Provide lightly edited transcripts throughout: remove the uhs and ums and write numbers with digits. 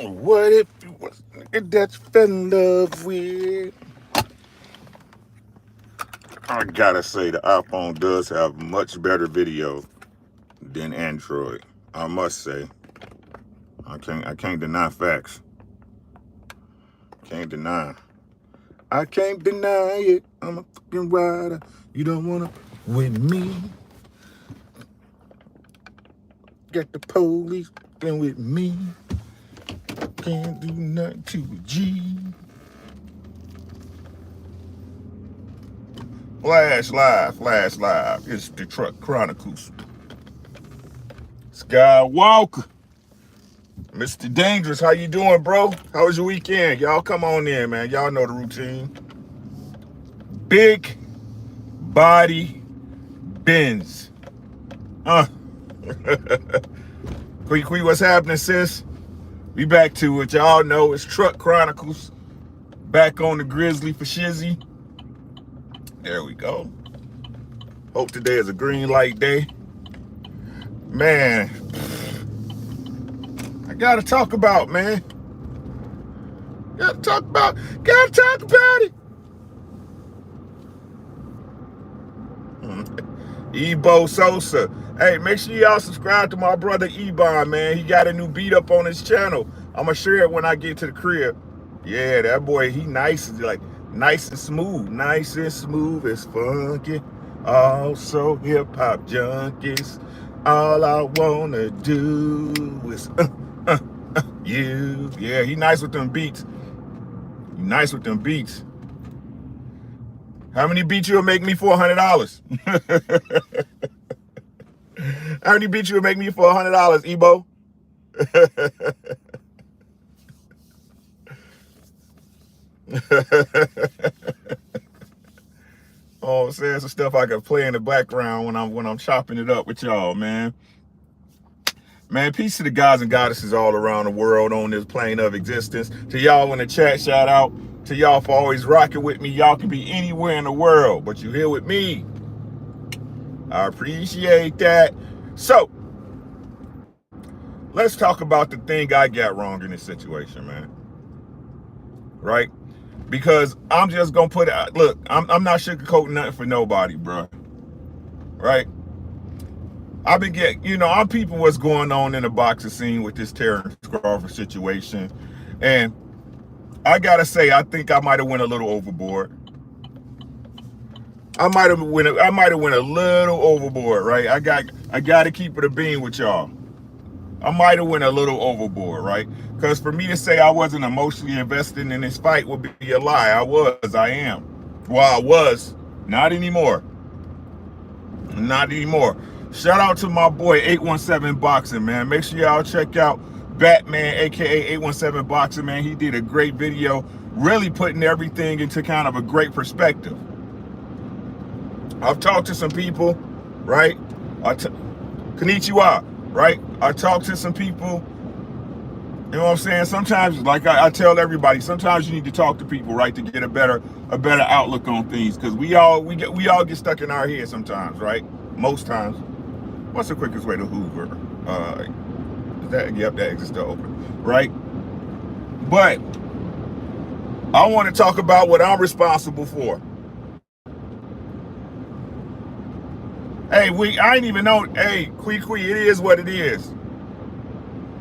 What if you was that you fell in love with? I gotta say, the iPhone does have much better video than Android. I must say, I can't deny facts. Can't deny. I can't deny it. I'm a fucking rider. You don't wanna with me. Got the police fucking with me. Can't do nothing to a G. Flash live. It's the Truck Chronicles. Skywalker. Mr. Dangerous, how you doing, bro? How was your weekend? Y'all come on in, man. Y'all know the routine. Big body Benz. Quee, what's happening, sis? We back to it. Y'all know it's Truck Chronicles. Back on the Grizzly for Shizzy. There we go. Hope today is a green light day. Man, I gotta talk about, man. Gotta talk about it. Ebo Sosa. Hey, make sure y'all subscribe to my brother Ebon, man. He got a new beat up on his channel. I'm gonna share it when I get to the crib. Yeah, that boy, he nice and smooth. Nice and smooth, it's funky. Also hip-hop junkies. All I wanna do is you. Yeah, he nice with them beats. How many beats you'll make me for $100? How many beats you'll make me for $100, Ebo? Oh, I'm saying some stuff I can play in the background when I'm chopping it up with y'all, man. Man, peace to the gods and goddesses all around the world on this plane of existence. To y'all in the chat, shout out to y'all for always rocking with me. Y'all can be anywhere in the world, but you here with me. I appreciate that. So, let's talk about the thing I got wrong in this situation, man. Right? Because I'm just gonna put it. Look, I'm not sugarcoating nothing for nobody, bro. Right? I've been I'm peeping what's going on in the boxing scene with this Terence Crawford situation, and I gotta say, I think I might have went a little overboard. I might have went a little overboard, right? I got to keep it a bean with y'all. I might have went a little overboard, right? Because for me to say I wasn't emotionally invested in this fight would be a lie. I am. Well, I was. Not anymore. Shout out to my boy 817 Boxing, man. Make sure y'all check out Batman, aka 817 Boxing, man. He did a great video, really putting everything into kind of a great perspective. I've talked to some people, right? Konnichiwa, right? I talked to some people. You know what I'm saying? Sometimes, like I tell everybody, sometimes you need to talk to people, right, to get a better outlook on things. Because we all get stuck in our head sometimes, right? Most times. What's the quickest way to Hoover? That exit's still open, right? But I want to talk about what I'm responsible for. Hey, I ain't even know. Hey, Quee, it is what it is.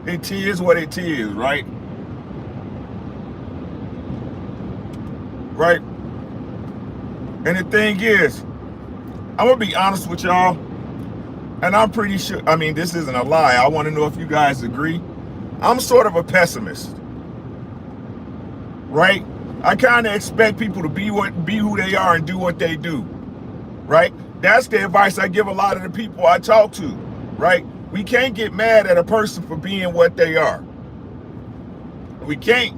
It is what it is, right? Right? And the thing is, I'm gonna be honest with y'all, and I'm pretty sure, I mean, this isn't a lie. I want to know if you guys agree. I'm sort of a pessimist, right? I kind of expect people to be who they are and do what they do, right? That's the advice I give a lot of the people I talk to, right? We can't get mad at a person for being what they are. We can't,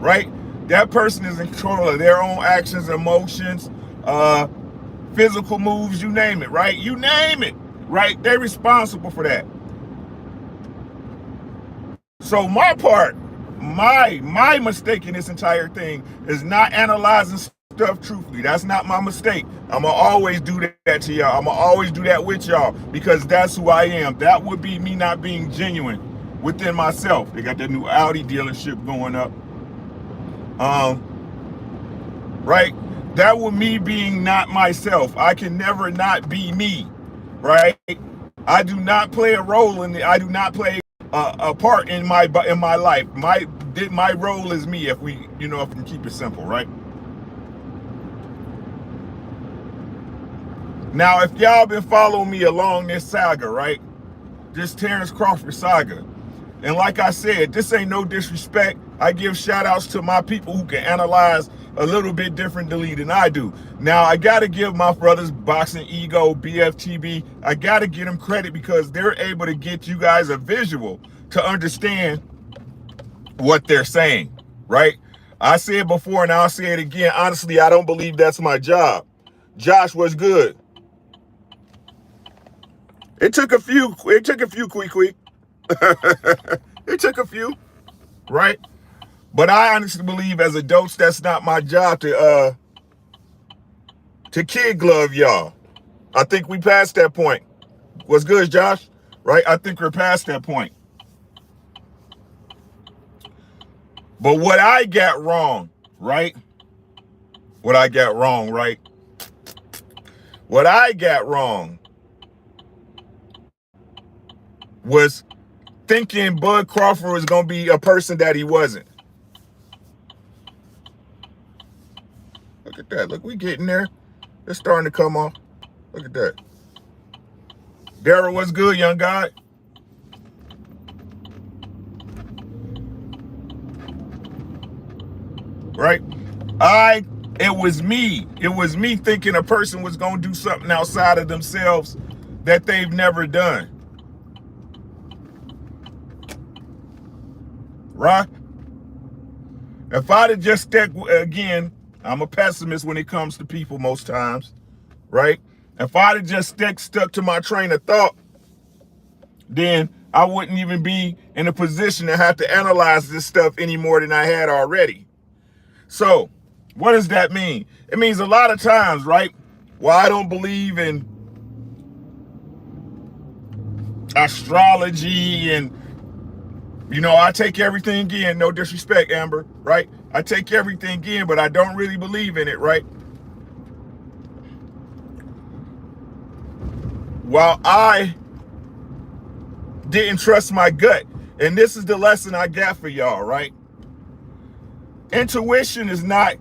right? That person is in control of their own actions, emotions, physical moves, you name it, right? You name it, right? They're responsible for that. So my part, my mistake in this entire thing is not analyzing stuff truthfully. That's not my mistake. I'm gonna always do that to y'all. I'm gonna always do that with y'all because that's who I am. That would be me not being genuine. within myself. They got that new Audi dealership going up. Right? That was me being not myself. I can never not be me, right? I do not play a role in the. I do not play a part in my life. My role is me. If we, if we can keep it simple, right? Now, if y'all been following me along this saga, right? This Terence Crawford saga. And like I said, this ain't no disrespect. I give shout outs to my people who can analyze a little bit differently than I do. Now, I got to give my brothers Boxing Ego, BFTB, I got to give them credit because they're able to get you guys a visual to understand what they're saying, right? I said before and I'll say it again. Honestly, I don't believe that's my job. Josh, was good? It took a few, quick. It took a few, right? But I honestly believe as adults, that's not my job to kid glove y'all. I think we passed that point. What's good, Josh? Right? I think we're past that point. But what I got wrong, right? What I got wrong was thinking Bud Crawford was going to be a person that he wasn't. Look at that. Look, we getting there. It's starting to come off. Look at that. Daryl, what's good, young guy? Right? It was me thinking a person was going to do something outside of themselves that they've never done. Right? If I'd have just stuck, again, I'm a pessimist when it comes to people most times, right? If I'd have just stuck to my train of thought, then I wouldn't even be in a position to have to analyze this stuff any more than I had already. So, what does that mean? It means a lot of times, right? Well, I don't believe in astrology and, I take everything in, no disrespect, Amber, right? I take everything in, but I don't really believe in it, right? While I didn't trust my gut, and this is the lesson I got for y'all, right? Intuition is not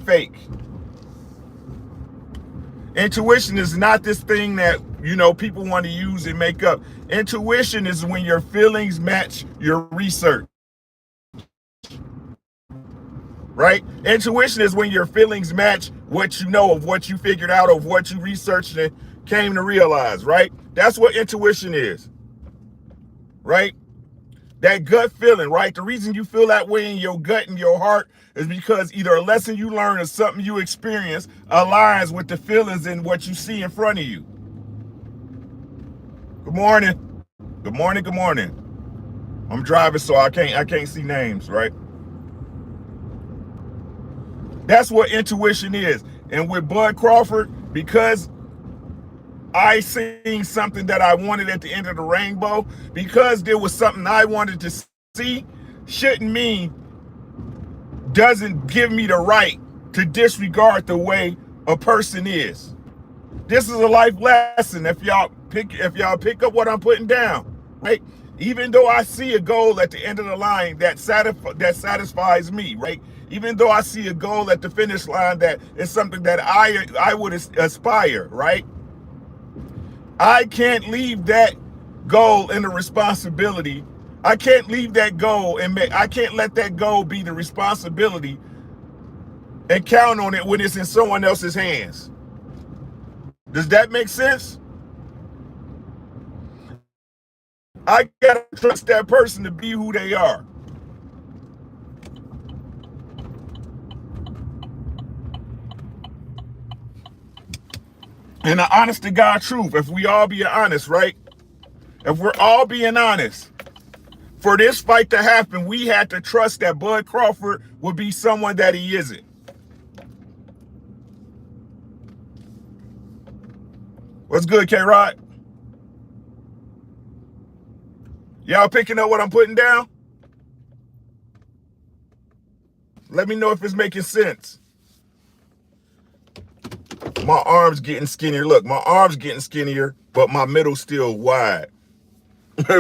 fake. Intuition is not this thing that, people want to use and make up. Intuition is when your feelings match your research. Right? Intuition is when your feelings match what you know of what you figured out of what you researched and came to realize, right? That's what intuition is. Right? That gut feeling, right? The reason you feel that way in your gut and your heart is because either a lesson you learn or something you experience aligns with the feelings and what you see in front of you. Good morning. Good morning. Good morning. I'm driving, so I can't see names, right? That's what intuition is. And with Bud Crawford, because I seen something that I wanted at the end of the rainbow, because there was something I wanted to see, doesn't give me the right to disregard the way a person is. This is a life lesson. If y'all pick up what I'm putting down, right? Even though I see a goal at the end of the line that satisfies me, right? Even though I see a goal at the finish line that is something that I would aspire, right? I can't leave that goal and the responsibility. I can't leave that goal I can't let that goal be the responsibility and count on it when it's in someone else's hands. Does that make sense? I gotta trust that person to be who they are. And the honest to God truth, if we all be honest, right? If we're all being honest, for this fight to happen, we had to trust that Bud Crawford would be someone that he isn't. What's good, K-Rod? Y'all picking up what I'm putting down? Let me know if it's making sense. My arm's getting skinnier. Look, my arm's getting skinnier, but my middle's still wide.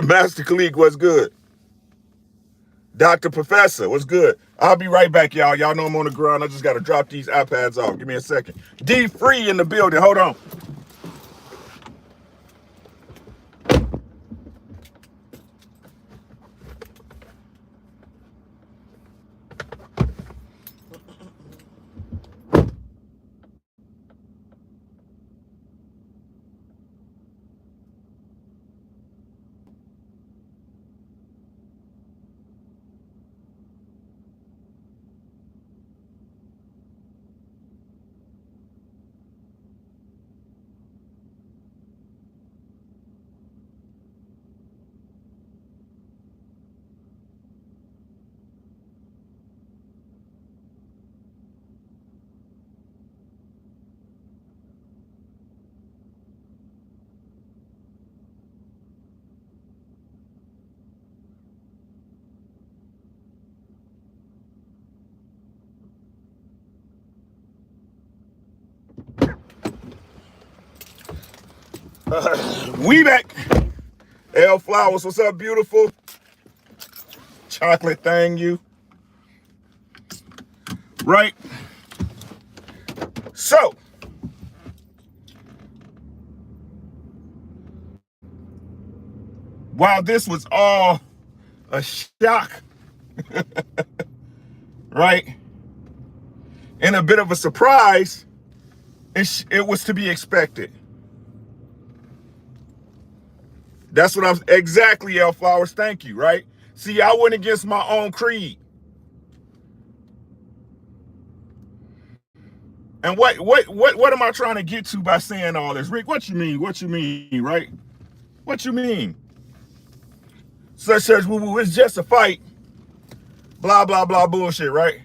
Master Khalik, what's good? Dr. Professor, what's good? I'll be right back, y'all. Y'all know I'm on the ground. I just got to drop these iPads off. Give me a second. D Free in the building. Hold on. We back. L Flowers, what's up, beautiful? Chocolate thing, you. Right? So, while this was all a shock, right, and a bit of a surprise, it was to be expected. That's what I'm exactly, L Flowers. Thank you, right? See, I went against my own creed. And what am I trying to get to by saying all this? Rick, what you mean? What you mean, right? What you mean? Such woo-woo, it's just a fight. Blah, blah, blah bullshit, right?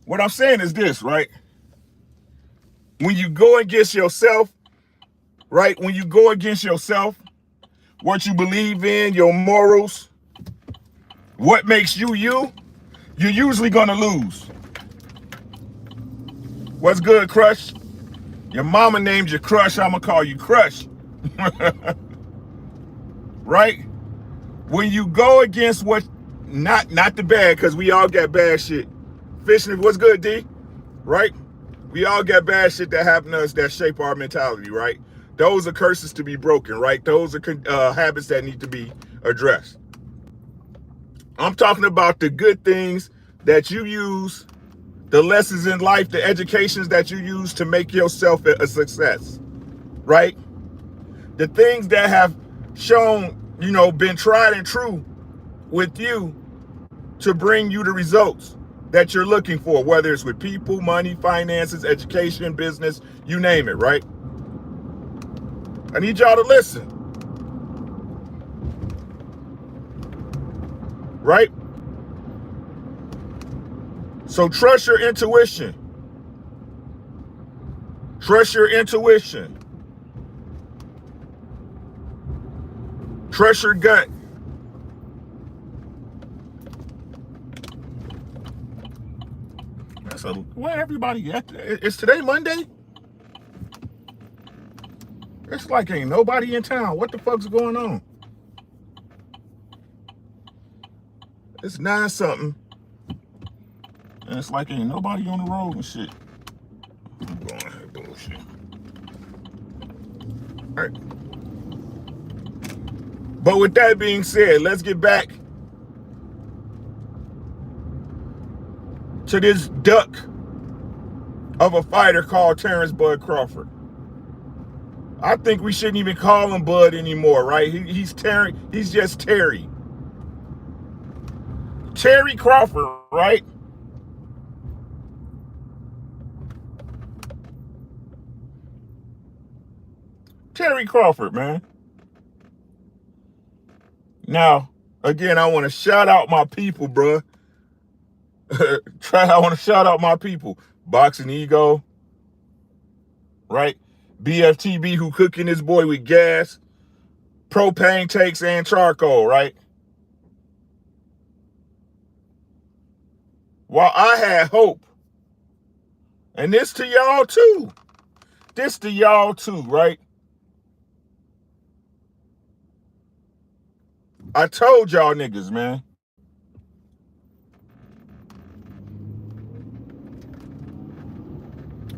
What I'm saying is this, right? When you go against yourself, right? When you go against yourself, what you believe in, your morals, what makes you you, you're usually gonna lose. What's good, Crush? Your mama named you Crush, I'ma call you Crush. Right? When you go against what, not the bad, because we all got bad shit. Fishing, what's good, D? Right? We all got bad shit that happen to us that shape our mentality, right? Those are curses to be broken, right? Those are habits that need to be addressed. I'm talking about the good things that you use, the lessons in life, the educations that you use to make yourself a success, right? The things that have shown, been tried and true with you to bring you the results that you're looking for, whether it's with people, money, finances, education, business, you name it, right? I need y'all to listen. Right? So trust your intuition. Trust your intuition. Trust your gut. Where everybody at? Is today Monday? It's like ain't nobody in town. What the fuck's going on? It's 9-something. And it's like ain't nobody on the road and shit. I'm going that bullshit. All right. But with that being said, let's get back to this duck of a fighter called Terence Bud Crawford. I think we shouldn't even call him Bud anymore, right? He's Terry. He's just Terry. Terry Crawford, right? Terry Crawford, man. Now, again, I want to shout out my people, bruh. I want to shout out my people. Boxing Ego, right? BFTB who cooking this boy with gas. propane tanks and charcoal, right? While I had hope, and this to y'all too. This to y'all too, right? I told y'all niggas, man.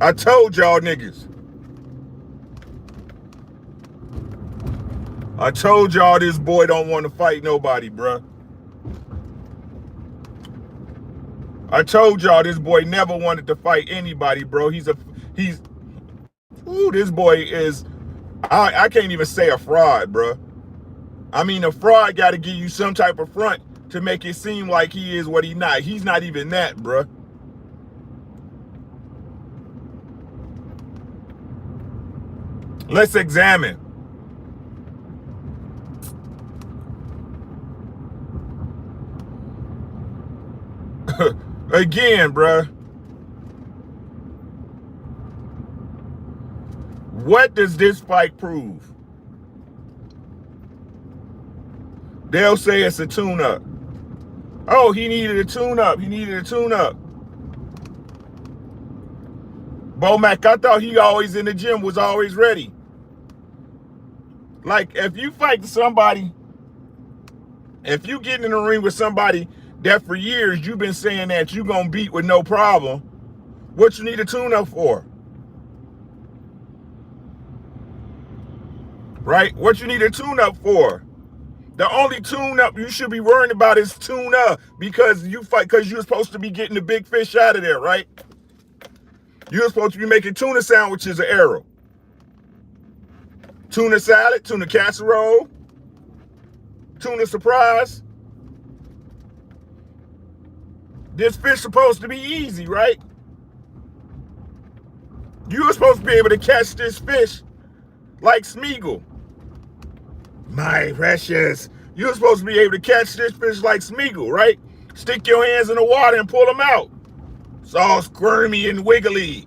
I told y'all niggas. I told y'all this boy don't want to fight nobody, bruh. I told y'all this boy never wanted to fight anybody, bro. This boy is, I can't even say a fraud, bruh. I mean, a fraud got to give you some type of front to make it seem like he is what he's not. He's not even that, bruh. Let's examine. Again, bruh. What does this fight prove? They'll say it's a tune-up. Oh, he needed a tune-up. He needed a tune-up. Bo Mac, I thought he always in the gym, was always ready. Like, if you fight somebody, if you get in the ring with somebody that for years you've been saying that you gonna beat with no problem, what you need a tune-up for? Right? What you need a tune-up for? The only tune-up you should be worrying about is tuna, because you're supposed to be getting the big fish out of there, right? You're supposed to be making tuna sandwiches of Arum. Tuna salad, tuna casserole, tuna surprise. This fish supposed to be easy, right? You were supposed to be able to catch this fish like Smeagol. My precious. You're supposed to be able to catch this fish like Smeagol, right? Stick your hands in the water and pull them out. It's all squirmy and wiggly.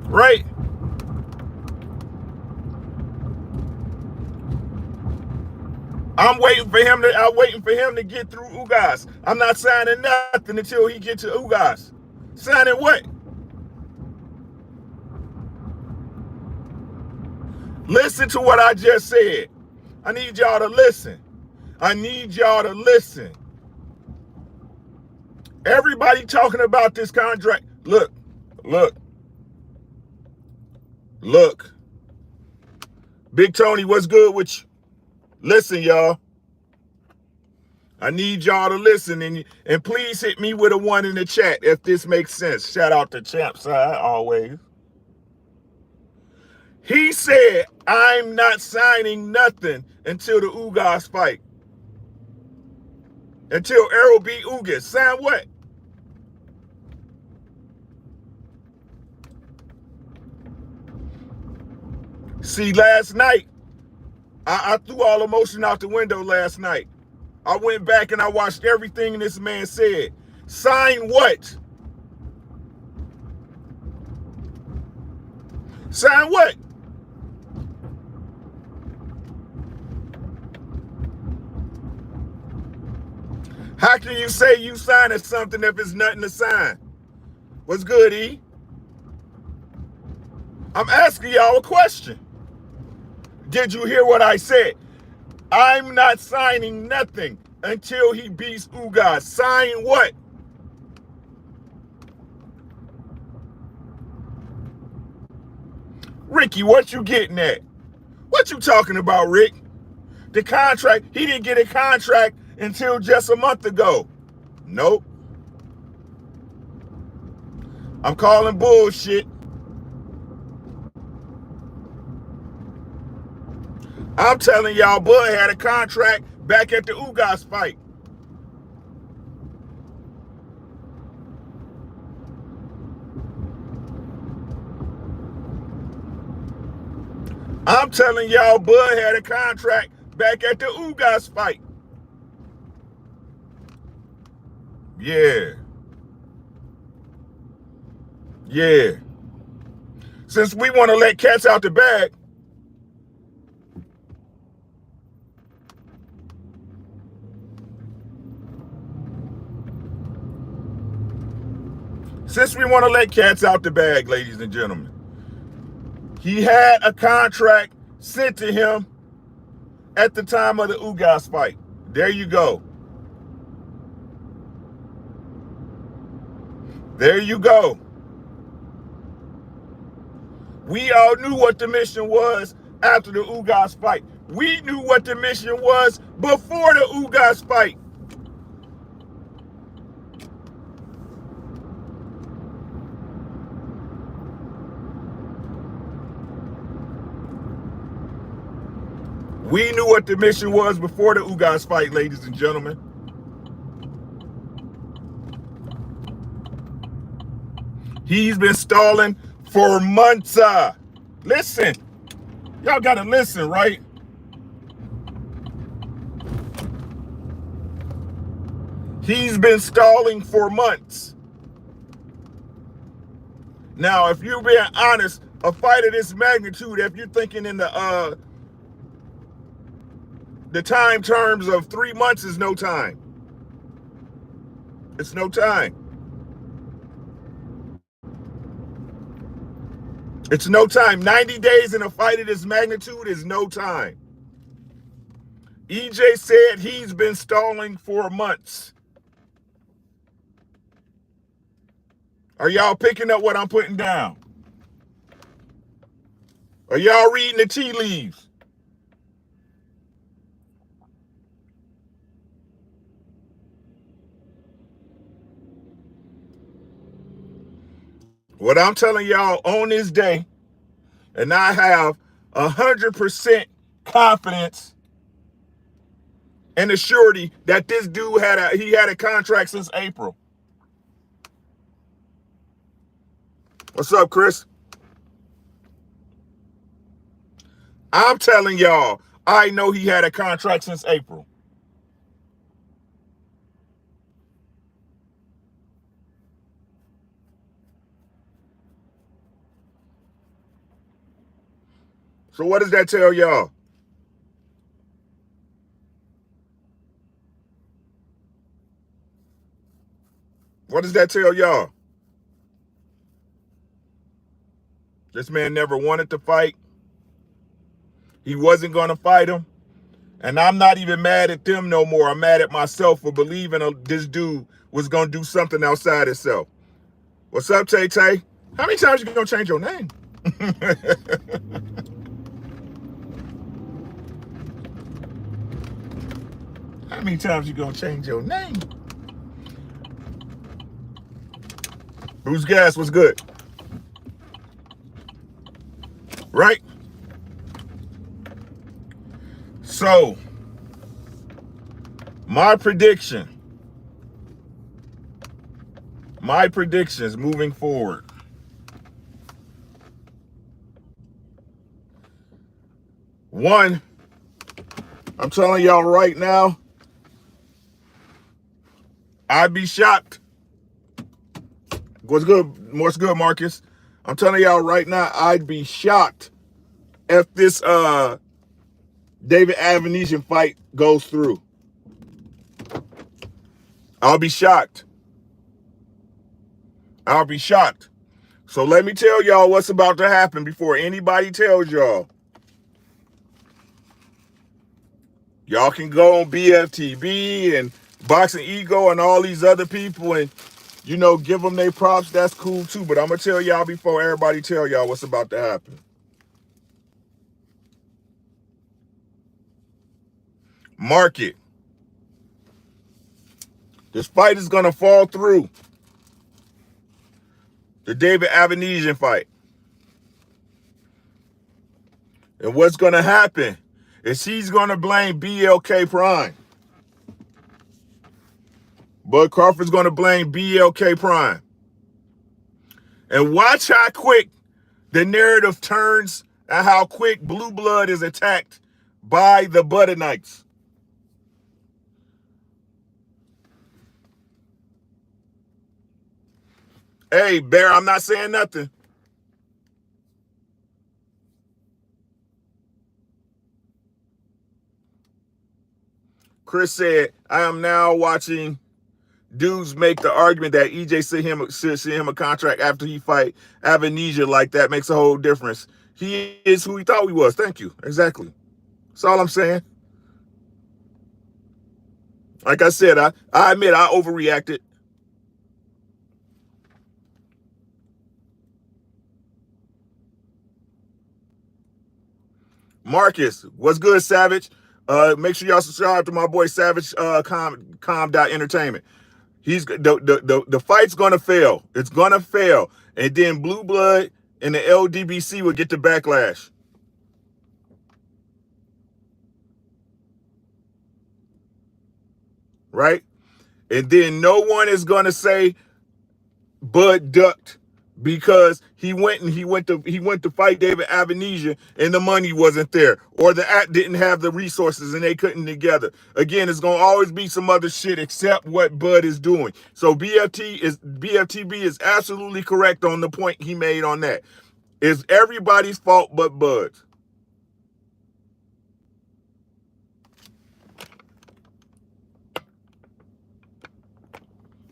Right? I'm waiting for him to get through Ugas. I'm not signing nothing until he gets to Ugas. Signing what? Listen to what I just said. I need y'all to listen. I need y'all to listen. Everybody talking about this contract. Look. Big Tony, what's good with you? Listen, y'all. I need y'all to listen, and please hit me with a 1 in the chat if this makes sense. Shout out to Champ Side always. He said, I'm not signing nothing until the Ugas fight. Until Errol beat Ugas. Sign what? See, last night, I threw all emotion out the window last night. I went back and I watched everything this man said. Sign what? Sign what? How can you say you signing something if it's nothing to sign? What's good, E? I'm asking y'all a question. Did you hear what I said? I'm not signing nothing until he beats Ugas. Sign what? Ricky, what you getting at? What you talking about, Rick? The contract, he didn't get a contract until just a month ago. Nope. I'm calling bullshit. I'm telling y'all, Bud had a contract back at the Ugas fight. I'm telling y'all, Bud had a contract back at the Ugas fight. Yeah. Since we want to let cats out the bag, ladies and gentlemen, he had a contract sent to him at the time of the Ugas fight. There you go. There you go. We all knew what the mission was after the Ugas fight. We knew what the mission was before the Ugas fight. We knew what the mission was before the Ugas fight, ladies and gentlemen. He's been stalling for months. Listen, y'all gotta listen, right? He's been stalling for months. Now, if you're being honest, a fight of this magnitude, if you're thinking in the time terms of 3 months, is no time. It's no time. It's no time. 90 days in a fight of this magnitude is no time. EJ said he's been stalling for months. Are y'all picking up what I'm putting down? Are y'all reading the tea leaves? What I'm telling y'all on this day, and I have 100% confidence and a surety that this dude had a contract since April. What's up, Chris? I'm telling y'all, I know he had a contract since April. So what does that tell y'all? What does that tell y'all? This man never wanted to fight. He wasn't going to fight him. And I'm not even mad at them no more. I'm mad at myself for believing this dude was going to do something outside himself. What's up, Tay Tay? How many times you going to change your name? How many times you going to change your name? Bruce Gas was good. Right? So, my predictions moving forward. One, I'm telling y'all right now, I'd be shocked. What's good, Marcus? I'm telling y'all right now, I'd be shocked if this David Avenesian fight goes through. I'll be shocked. So let me tell y'all what's about to happen before anybody tells y'all. Y'all can go on BFTB and Boxing Ego and all these other people and, give them their props. That's cool too. But I'm going to tell y'all before everybody tell y'all what's about to happen. Mark it. This fight is going to fall through. The David Avenesian fight. And what's going to happen is he's going to blame BLK Prime. Bud Crawford's going to blame BLK Prime. And watch how quick the narrative turns and how quick Blue Blood is attacked by the Butter Knights. Hey, Bear, I'm not saying nothing. Chris said, I am now watching dudes make the argument that EJ should send him a contract after he fight amnesia. Like that makes a whole difference. He is who he thought he was. Thank you. Exactly. That's all I'm saying. Like I said, I admit I overreacted. Marcus, what's good, Savage? Make sure y'all subscribe to my boy Savage Entertainment. He's the fight's gonna fail. It's gonna fail, and then Blue Blood and the LDBC will get the backlash. Right? And then no one is gonna say Bud ducked because he went to fight David Amnesia and the money wasn't there, or the act didn't have the resources and they couldn't together. Again, it's gonna always be some other shit except what Bud is doing. So BFTB is absolutely correct on the point he made on that. It's everybody's fault but Bud's.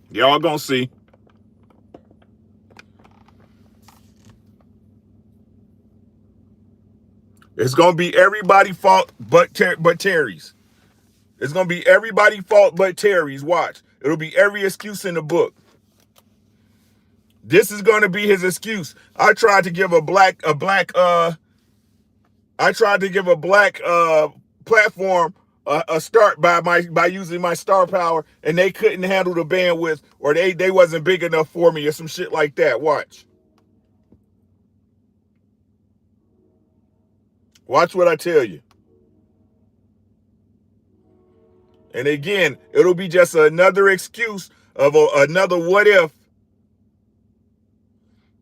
Y'all gonna see. It's gonna be everybody's fault but Terry's. It's gonna be everybody's fault but Terry's. Watch. It'll be every excuse in the book. This is gonna be his excuse. I tried to give a black platform a start by using my star power, and they couldn't handle the bandwidth, or they wasn't big enough for me, or some shit like that. Watch what I tell you. And again, it'll be just another excuse of another what if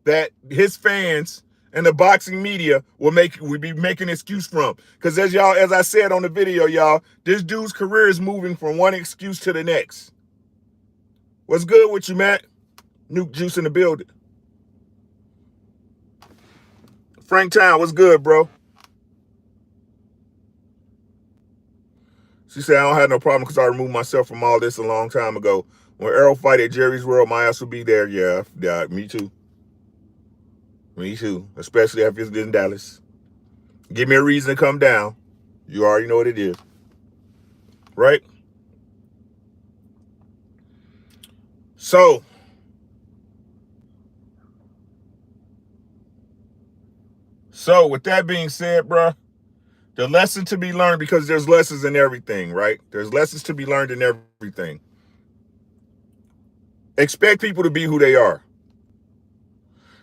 that his fans and the boxing media will be making an excuse from. Because as I said on the video, y'all, this dude's career is moving from one excuse to the next. What's good with you, Matt? Nuke Juice in the building. Frank Town, what's good, bro? She said, I don't have no problem because I removed myself from all this a long time ago. When Errol fight at Jerry's World, my ass will be there. Yeah, me too. Me too. Especially if it's in Dallas. Give me a reason to come down. You already know what it is. Right? So, with that being said, bro, the lesson to be learned, because there's lessons in everything, right? There's lessons to be learned in everything. Expect people to be who they are.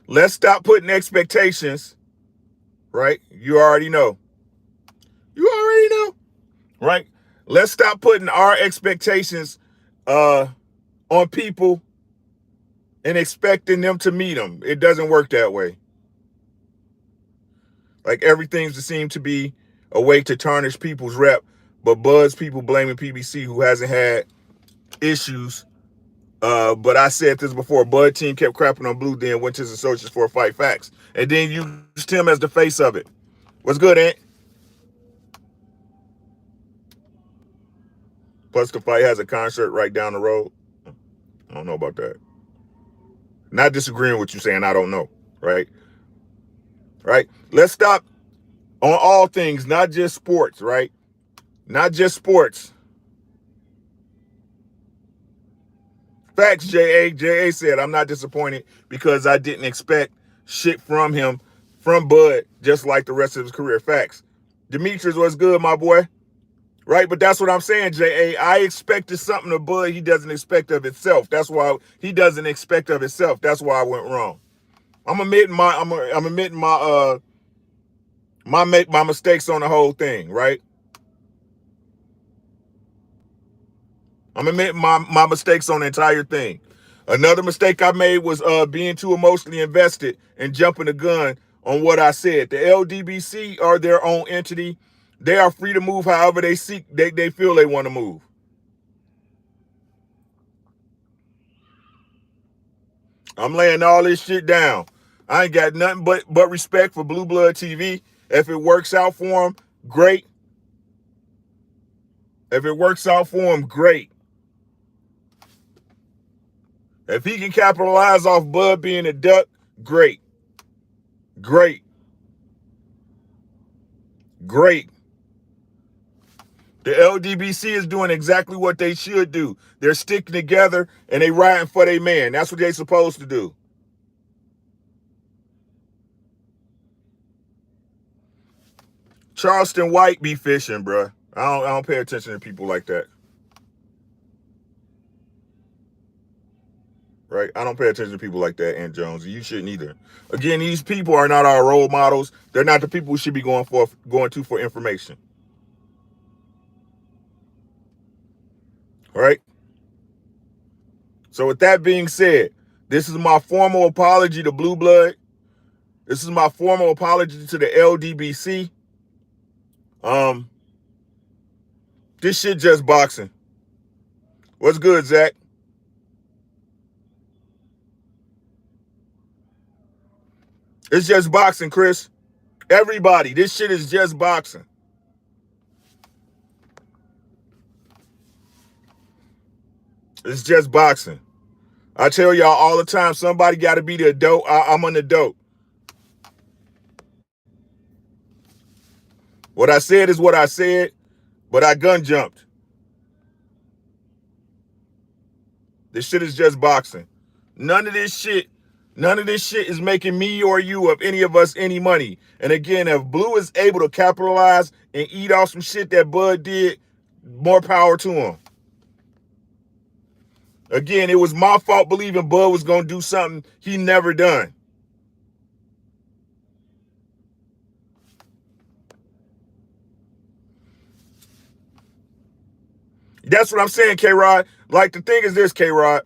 Let's stop putting expectations, right? You already know. Right? Let's stop putting our expectations on people and expecting them to meet them. It doesn't work that way. Like everything seems to be a way to tarnish people's rep, but Bud's people blaming PBC, who hasn't had issues. But I said this before, Bud team kept crapping on Blue, then went to his associates for a fight. Facts. And then used him as the face of it. What's good, Ant? Plus the fight has a concert right down the road. I don't know about that. Not disagreeing with you, saying I don't know, right? Right? Let's stop on all things, not just sports, right? Not just sports. Facts, J.A. J.A. said, I'm not disappointed because I didn't expect shit from him, from Bud, just like the rest of his career. Facts. Demetrius, what's good, my boy? Right? But that's what I'm saying, J.A. I expected something of Bud he doesn't expect of itself. That's why he doesn't expect of itself. That's why I went wrong. I'm admitting my mistakes on the whole thing, right? I'm admitting my mistakes on the entire thing. Another mistake I made was being too emotionally invested and jumping the gun on what I said. The LDBC are their own entity. They are free to move however they feel they want to move. I'm laying all this shit down. I ain't got nothing but respect for Blue Blood TV. If it works out for them, great. If it works out for him, great. If he can capitalize off Bud being a duck, great. Great. Great. The LDBC is doing exactly what they should do. They're sticking together and they riding for their man. That's what they're supposed to do. Charleston White be fishing, bruh. I don't pay attention to people like that. Right? I don't pay attention to people like that, Aunt Jones. You shouldn't either. Again, these people are not our role models. They're not the people we should be going to for information. Right? So with that being said, this is my formal apology to Blue Blood. This is my formal apology to the LDBC. This shit just boxing. What's good, Zach? It's just boxing, Chris. Everybody, this shit is just boxing. It's just boxing. I tell y'all all the time, somebody got to be the adult. I'm an adult. What I said is what I said, but I gun jumped. This shit is just boxing. None of this shit is making me or you of any of us any money. And again, if Blue is able to capitalize and eat off some shit that Bud did, more power to him. Again, it was my fault believing Bud was going to do something he never done. That's what I'm saying, K-Rod. Like, the thing is this, K-Rod.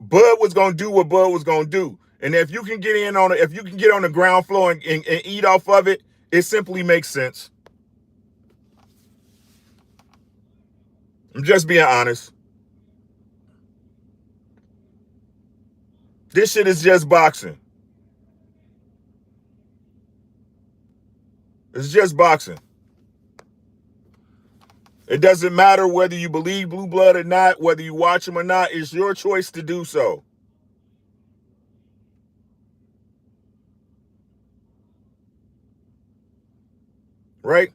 Bud was going to do what Bud was going to do. And if you can get in on it, if you can get on the ground floor and eat off of it, it simply makes sense. I'm just being honest. This shit is just boxing. It's just boxing. It doesn't matter whether you believe Blue Blood or not, whether you watch him or not. It's your choice to do so. Right?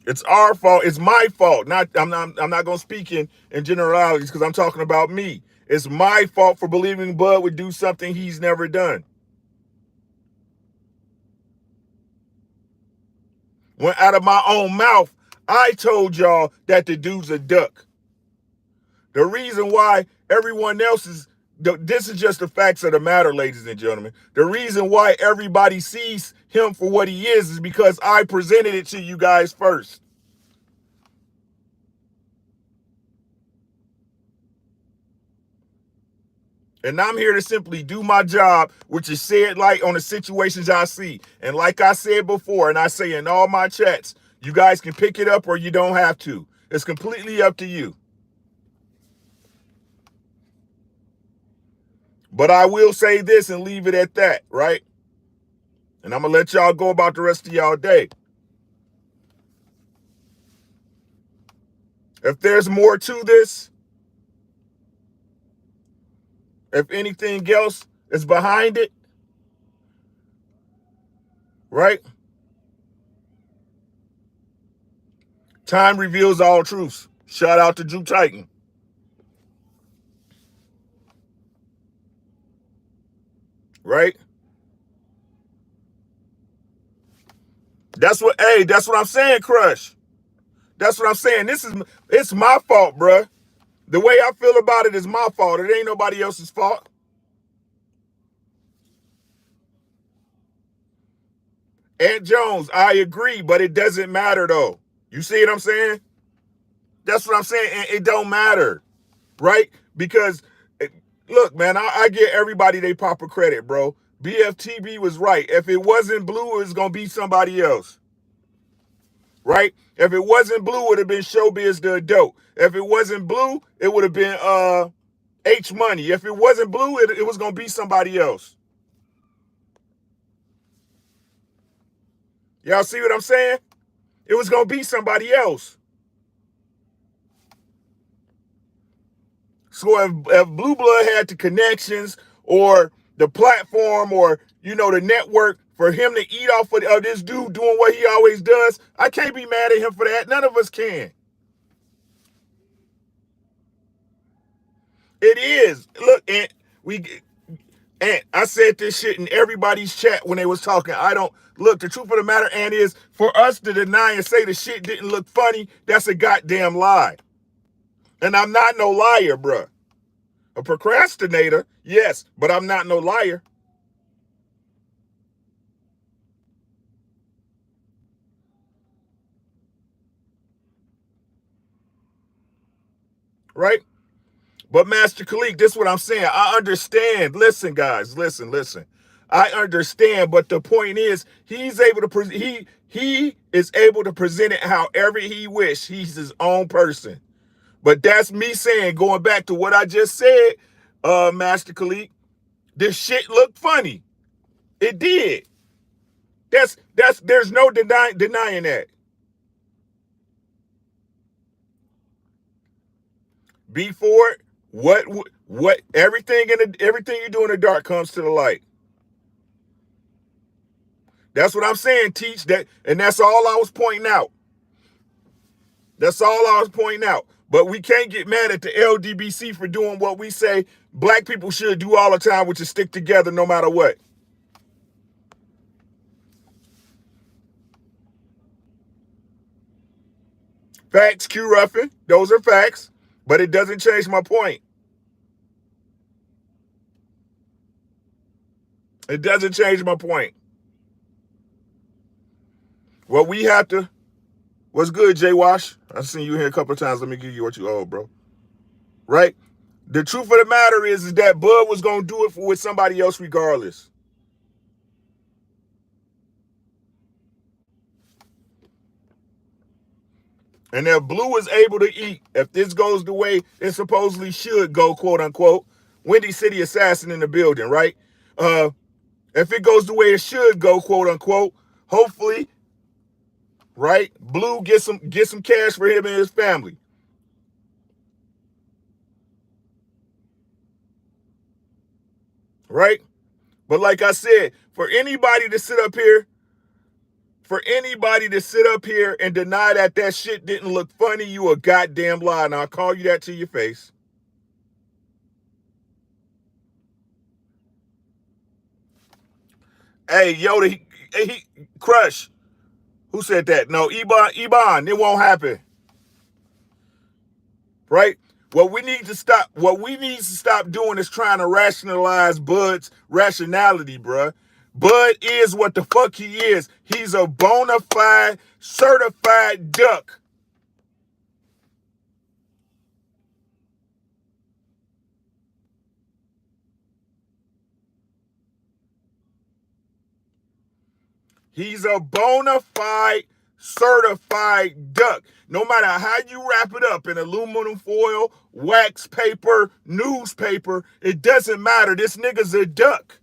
It's our fault. It's my fault. I'm not going to speak in generalities because I'm talking about me. It's my fault for believing Bud would do something he's never done. When out of my own mouth, I told y'all that the dude's a duck. The reason why everyone else is, this is just the facts of the matter, ladies and gentlemen. The reason why everybody sees him for what he is because I presented it to you guys first. And I'm here to simply do my job, which is shed light on the situations I see. And like I said before, and I say in all my chats, you guys can pick it up or you don't have to. It's completely up to you. But I will say this and leave it at that, right? And I'm going to let y'all go about the rest of y'all day. If there's more to this, if anything else is behind it, right? Time reveals all truths. Shout out to Drew Titan. Right? That's what I'm saying, Crush. That's what I'm saying. It's my fault, bruh. The way I feel about it is my fault. It ain't nobody else's fault. Aunt Jones, I agree, but it doesn't matter though. You see what I'm saying? That's what I'm saying. It don't matter, right? Because, look, man, I give everybody their proper credit, bro. BFTB was right. If it wasn't Blue, it was going to be somebody else. Right? If it wasn't Blue, it would have been Showbiz the Adult. If it wasn't Blue, it would have been H Money. If it wasn't Blue, it was going to be somebody else. Y'all see what I'm saying? It was going to be somebody else. So if Blue Blood had the connections or the platform or, the network for him to eat off of this dude doing what he always does, I can't be mad at him for that. None of us can. It is. Look, and I said this shit in everybody's chat when they was talking. I don't look. The truth of the matter, and is for us to deny and say the shit didn't look funny. That's a goddamn lie. And I'm not no liar, bruh. A procrastinator, yes, but I'm not no liar. Right? But Master Khalik, this is what I'm saying. I understand. Listen, guys, listen. I understand, but the point is, he's able to he is able to present it however he wish. He's his own person. But that's me saying, going back to what I just said, Master Khalik, this shit looked funny. It did. There's no denying that. Before what everything everything you do in the dark comes to the light. That's what I'm saying, teach that, and that's all I was pointing out. That's all I was pointing out. But we can't get mad at the LDBC for doing what we say black people should do all the time, which is stick together no matter what. Facts, Q Ruffin. Those are facts. But it doesn't change my point. It doesn't change my point. Well, we have to. What's good, Jay Wash? I've seen you here a couple of times. Let me give you what you owe, bro. Right? The truth of the matter is that Bud was going to do it with somebody else regardless. And if Blue is able to eat, if this goes the way it supposedly should go, quote unquote, Windy City Assassin in the building, right? If it goes the way it should go, quote unquote, hopefully, right, Blue get some cash for him and his family. Right? But like I said, for anybody to sit up here and deny that shit didn't look funny, you a goddamn lie. And I'll call you that to your face. Hey, Yoda, he Crush. Who said that? No, Ebon, it won't happen. Right? What we need to stop doing is trying to rationalize Bud's rationality, bruh. Bud is what the fuck he is. He's a bona fide, certified duck. He's a bona fide, certified duck. No matter how you wrap it up in aluminum foil, wax paper, newspaper, it doesn't matter. This nigga's a duck.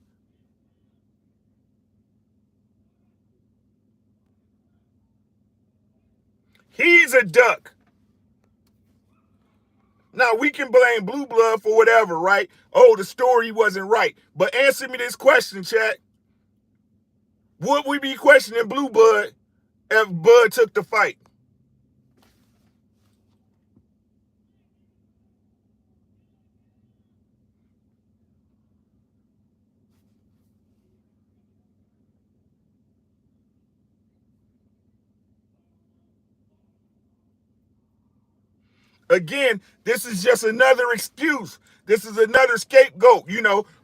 He's a duck. Now, we can blame Blue Blood for whatever, right? Oh, the story wasn't right. But answer me this question, chat. Would we be questioning Blue Blood if Bud took the fight? Again, this is just another excuse. This is another scapegoat.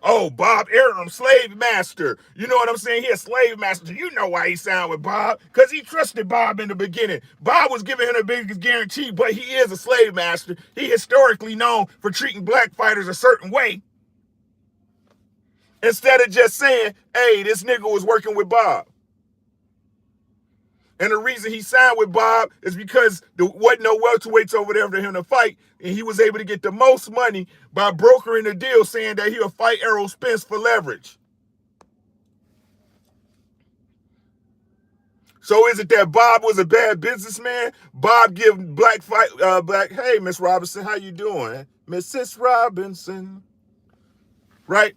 Oh, Bob Arum, slave master. You know what I'm saying? He a slave master. You know why he signed with Bob? Because he trusted Bob in the beginning. Bob was giving him the biggest guarantee, but he is a slave master. He historically known for treating black fighters a certain way. Instead of just saying, hey, this nigga was working with Bob. And the reason he signed with Bob is because there wasn't no welterweights over there for him to fight. And he was able to get the most money by brokering the deal saying that he'll fight Errol Spence for leverage. So is it that Bob was a bad businessman? Bob give hey, Miss Robinson, how you doing? Mrs. Robinson, right?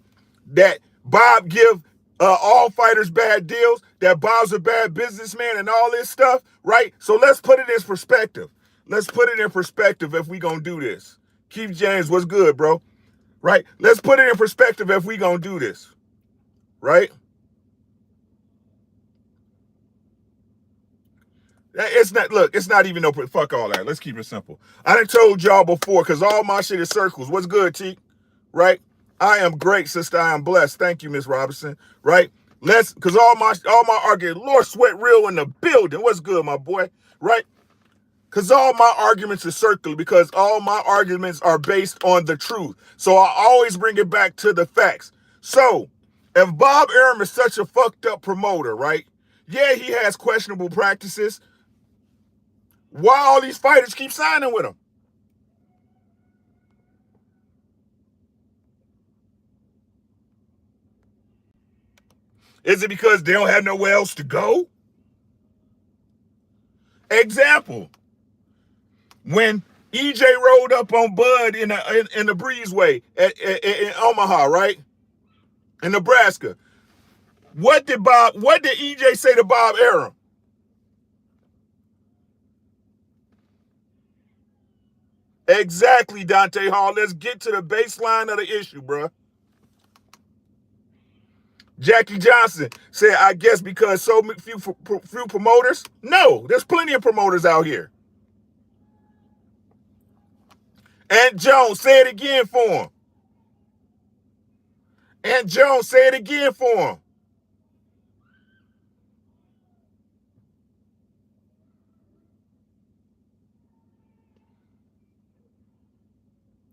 That Bob give all fighters bad deals, that Bob's a bad businessman and all this stuff, right? So let's put it in perspective. Let's put it in perspective if we gonna do this. Keith James, what's good, bro? Right? Let's put it in perspective if we gonna do this, right? It's not, look, it's not even no, fuck all that. Let's keep it simple. I done told y'all before, because all my shit is circles. What's good, T? Right? I am great, sister. I am blessed. Thank you, Miss Robinson. Right? Because all my arguments, Lord Sweat Real in the building. What's good, my boy? Right? Because all my arguments are circular, because all my arguments are based on the truth. So I always bring it back to the facts. So, if Bob Arum is such a fucked up promoter, right? Yeah, he has questionable practices. Why all these fighters keep signing with him? Is it because they don't have nowhere else to go? Example, when EJ rolled up on Bud in the breezeway in Omaha, right? In Nebraska. What did EJ say to Bob Arum? Exactly, Dante Hall. Let's get to the baseline of the issue, bro. Jackie Johnson said, I guess because so few promoters? No, there's plenty of promoters out here. And Jones, say it again for him. And Jones, say it again for him.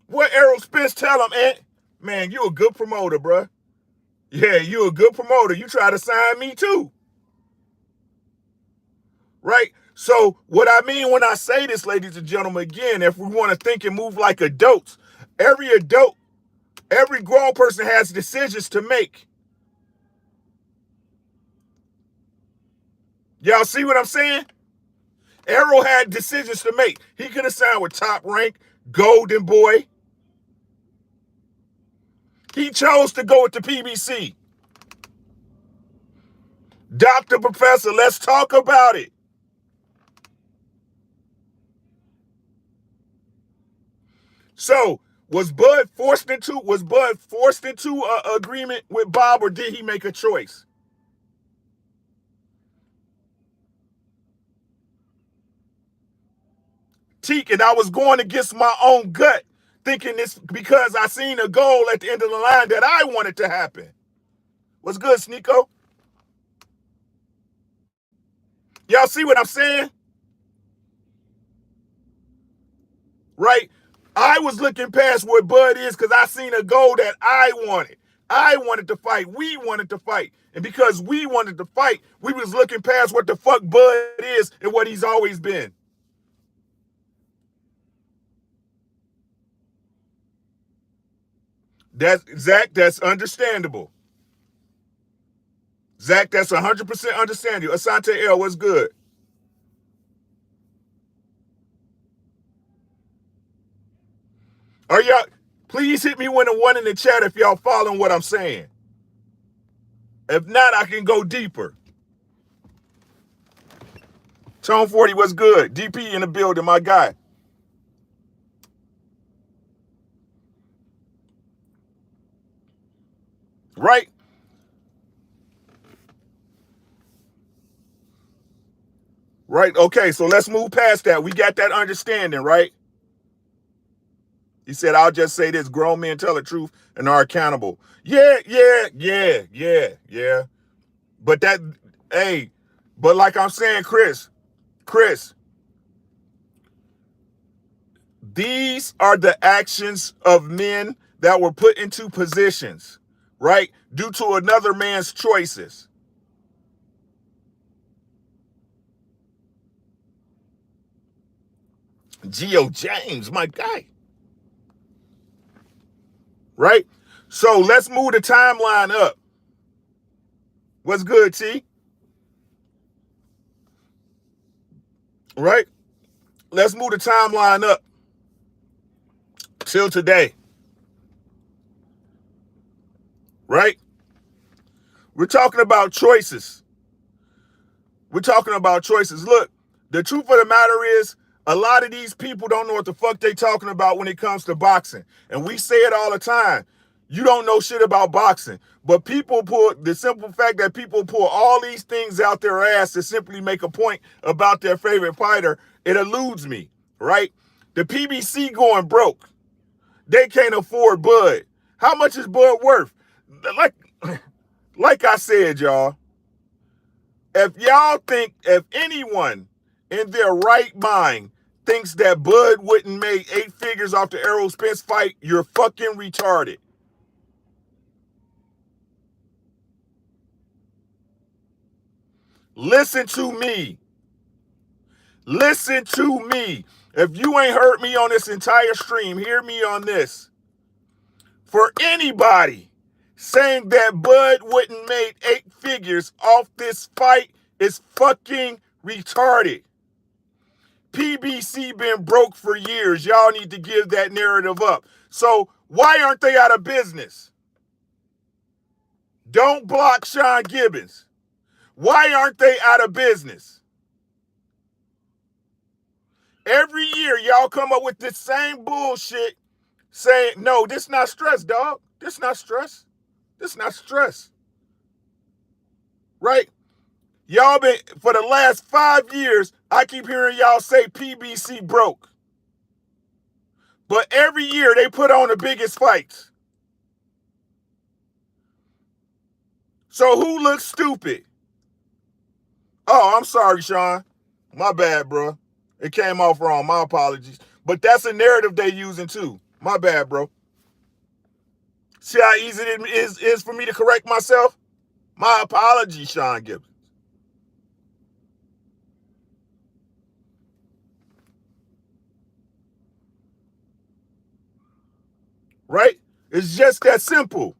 What Errol Spence tell him, Ant? Man, you a good promoter, bro. Yeah, you a good promoter. You try to sign me too. Right? So what I mean when I say this, ladies and gentlemen, again, if we want to think and move like adults, every grown person has decisions to make. Y'all see what I'm saying? Errol had decisions to make. He could have signed with Top Rank, Golden Boy. He chose to go with the PBC. Dr. Professor, let's talk about it. So, was Bud forced into an agreement with Bob, or did he make a choice? Teak, and I was going against my own gut, thinking this because I seen a goal at the end of the line that I wanted to happen. What's good, Sneeko? Y'all see what I'm saying? Right? I was looking past what Bud is because I seen a goal that I wanted. I wanted to fight. We wanted to fight. And because we wanted to fight, we was looking past what the fuck Bud is and what he's always been. That's Zach, that's understandable. Zach, that's 100% understandable. Asante L, what's good? Are y'all, please hit me with a one in the chat if y'all following what I'm saying. If not, I can go deeper. Tone 40, what's good? DP in the building, my guy. Right? Right, okay, so let's move past that. We got that understanding, right? He said, I'll just say this, grown men tell the truth and are accountable. Yeah. But but like I'm saying, Chris, these are the actions of men that were put into positions, right? Due to another man's choices. Geo James, my guy. Right? So let's move the timeline up. What's good, T? right? Let's move the timeline up till today, right? We're talking about choices. We're talking about choices. Look, the truth of the matter is, a lot of these people don't know what the fuck they talking about when it comes to boxing. And we say it all the time. You don't know shit about boxing. But people pull the simple fact that people pull all these things out their ass to simply make a point about their favorite fighter, it eludes me, right? The PBC going broke. They can't afford Bud. How much is Bud worth? Like, like I said, y'all, if anyone in their right mind thinks that Bud wouldn't make 8 figures off the Errol Spence fight, you're fucking retarded. Listen to me. Listen to me. If you ain't heard me on this entire stream, hear me on this. For anybody saying that Bud wouldn't make 8 figures off this fight is fucking retarded. PBC been broke for years. Y'all need to give that narrative up. So why aren't they out of business? Don't block Sean Gibbons. Why aren't they out of business? Every year y'all come up with this same bullshit saying, no, this not stress, dog. This not stress. This not stress. Right? Y'all been, for the last 5 years, I keep hearing y'all say PBC broke. But every year they put on the biggest fights. So who looks stupid? Oh, I'm sorry, Sean. My bad, bro. It came off wrong. My apologies. But that's a narrative they using too. My bad, bro. See how easy it is for me to correct myself? My apologies, Sean Gibbons. Right? It's just that simple.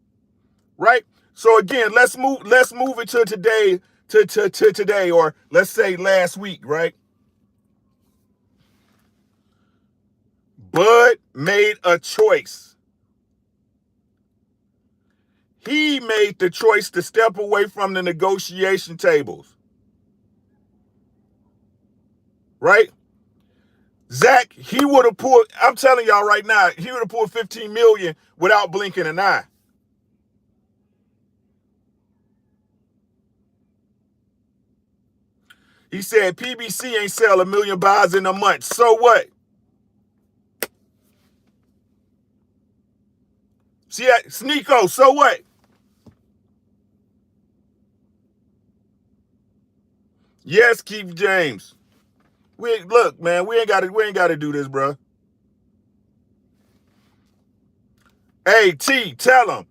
Right? So again, let's move it to today, to today, or let's say last week, right? Bud made a choice. He made the choice to step away from the negotiation tables. Right? Zach, he would have pulled, I'm telling y'all right now, he would have pulled 15 million without blinking an eye. He said PBC ain't sell 1 million buys in a month. So what? See that? Sneeko, so what? Yes, Keith James. Look, man, we ain't gotta do this, bro. Hey, T, tell him.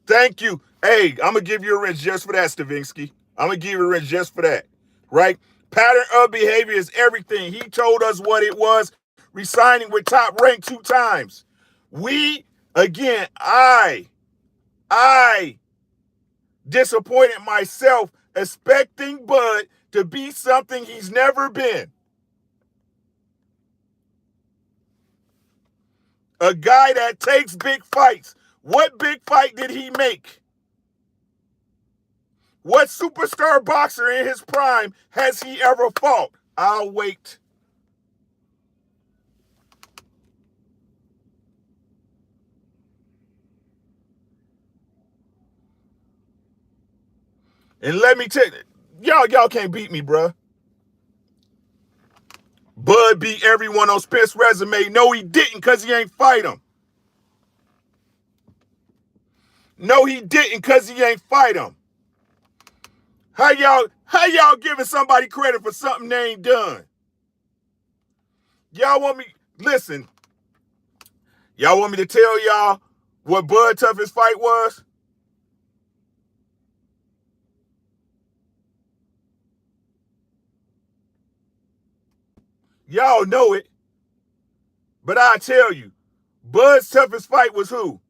Thank you. Hey, I'm gonna give you a wrench just for that, Stavinsky. I'm gonna give you a wrench just for that. Right? Pattern of behavior is everything. He told us what it was, resigning with Top Rank 2 times. We, again, I disappointed myself expecting Bud to be something he's never been. A guy that takes big fights. What big fight did he make? What superstar boxer in his prime has he ever fought? I'll wait. And let me tell you, y'all can't beat me, bruh. Bud beat everyone on Spence's resume. No, he didn't, because he ain't fight him. No, he didn't, because he ain't fight him. How y'all giving somebody credit for something they ain't done? Y'all want me, listen, y'all want me to tell y'all what Bud toughest fight was? Y'all know it. But I tell you, Bud's toughest fight was who?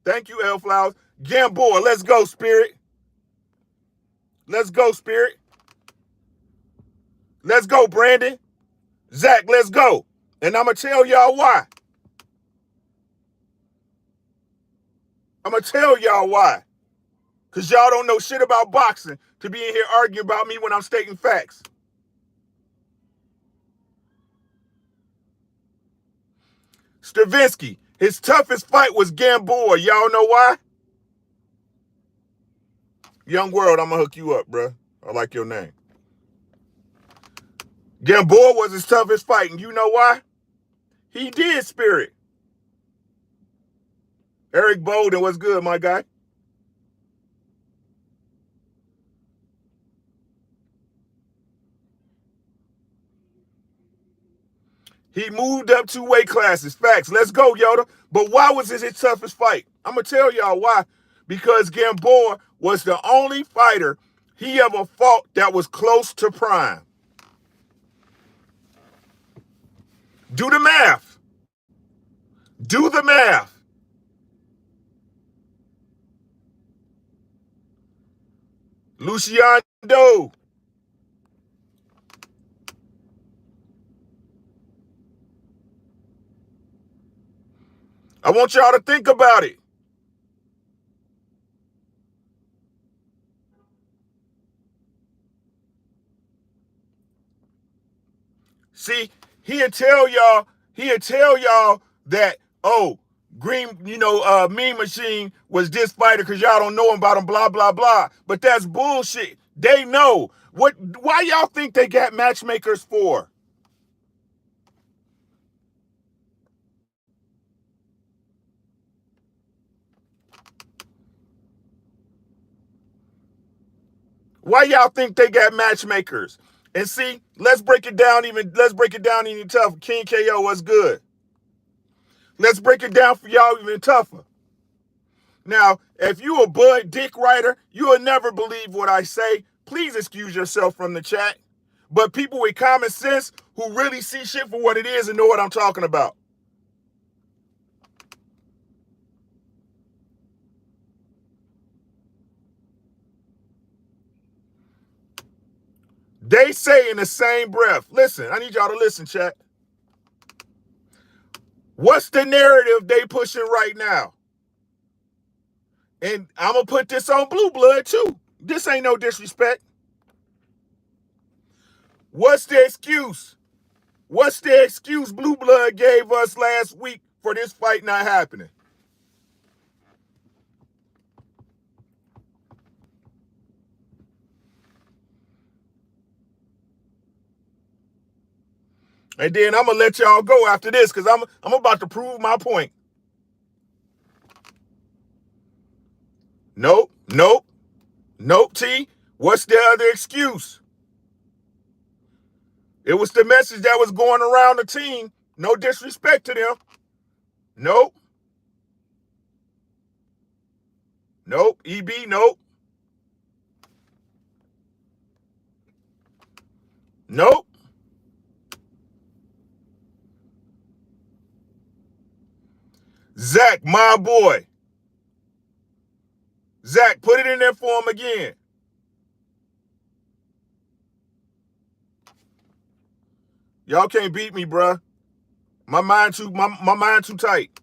Thank you, L Flowers. Gamboa, let's go, Spirit. Let's go, Spirit. Let's go, Brandon. Zach, let's go. And I'm going to tell y'all why. I'm going to tell y'all why. Because y'all don't know shit about boxing to be in here arguing about me when I'm stating facts. Stravinsky, his toughest fight was Gamboa. Y'all know why? Young World, I'm going to hook you up, bro. I like your name. Gamboa was his toughest fight, and you know why? He did, Spirit. Eric Bolden, what's good, my guy? He moved up 2 weight classes. Facts. Let's go, Yoda. But why was this his toughest fight? I'm going to tell y'all why. Because Gamboa was the only fighter he ever fought that was close to prime. Do the math. Do the math. Luciano. I want y'all to think about it. See, he'll tell y'all that, oh, Green, Mean Machine was this fighter because y'all don't know about him, blah, blah, blah. But that's bullshit. They know. Why y'all think they got matchmakers for? Why y'all think they got matchmakers? And see, let's break it down even tougher. King KO, what's good? Let's break it down for y'all even tougher. Now, if you a Bud Dick writer, you will never believe what I say. Please excuse yourself from the chat. But people with common sense who really see shit for what it is and know what I'm talking about. They say in the same breath, listen, I need y'all to listen, chat. What's the narrative they pushing right now? And I'm going to put this on Blue Blood too. This ain't no disrespect. What's the excuse? What's the excuse Blue Blood gave us last week for this fight not happening? And then I'm going to let y'all go after this because I'm about to prove my point. Nope, T. What's the other excuse? It was the message that was going around the team. No disrespect to them. Nope. EB, nope. Nope. Zach, my boy. Zach, put it in there for him again. Y'all can't beat me, bruh. My mind too tight.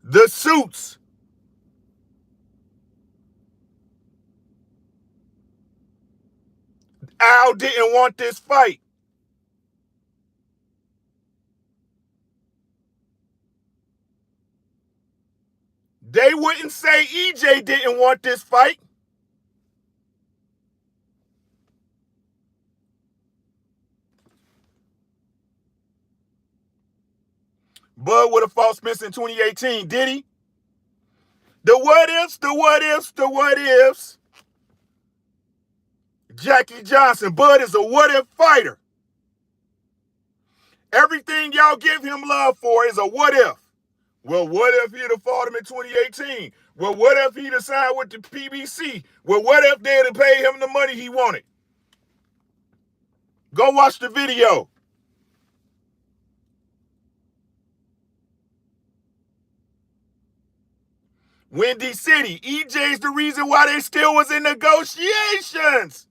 The suits. Al didn't want this fight. They wouldn't say EJ didn't want this fight. Bud would have fought Smith in 2018, did he? The what ifs. Jackie Johnson, Bud is a what if fighter. Everything y'all give him love for is a what if. Well, what if he'd have fought him in 2018? Well, what if he'd have signed with the PBC? Well, what if they'd have paid him the money he wanted? Go watch the video. Windy City. EJ's the reason why they still was in negotiations.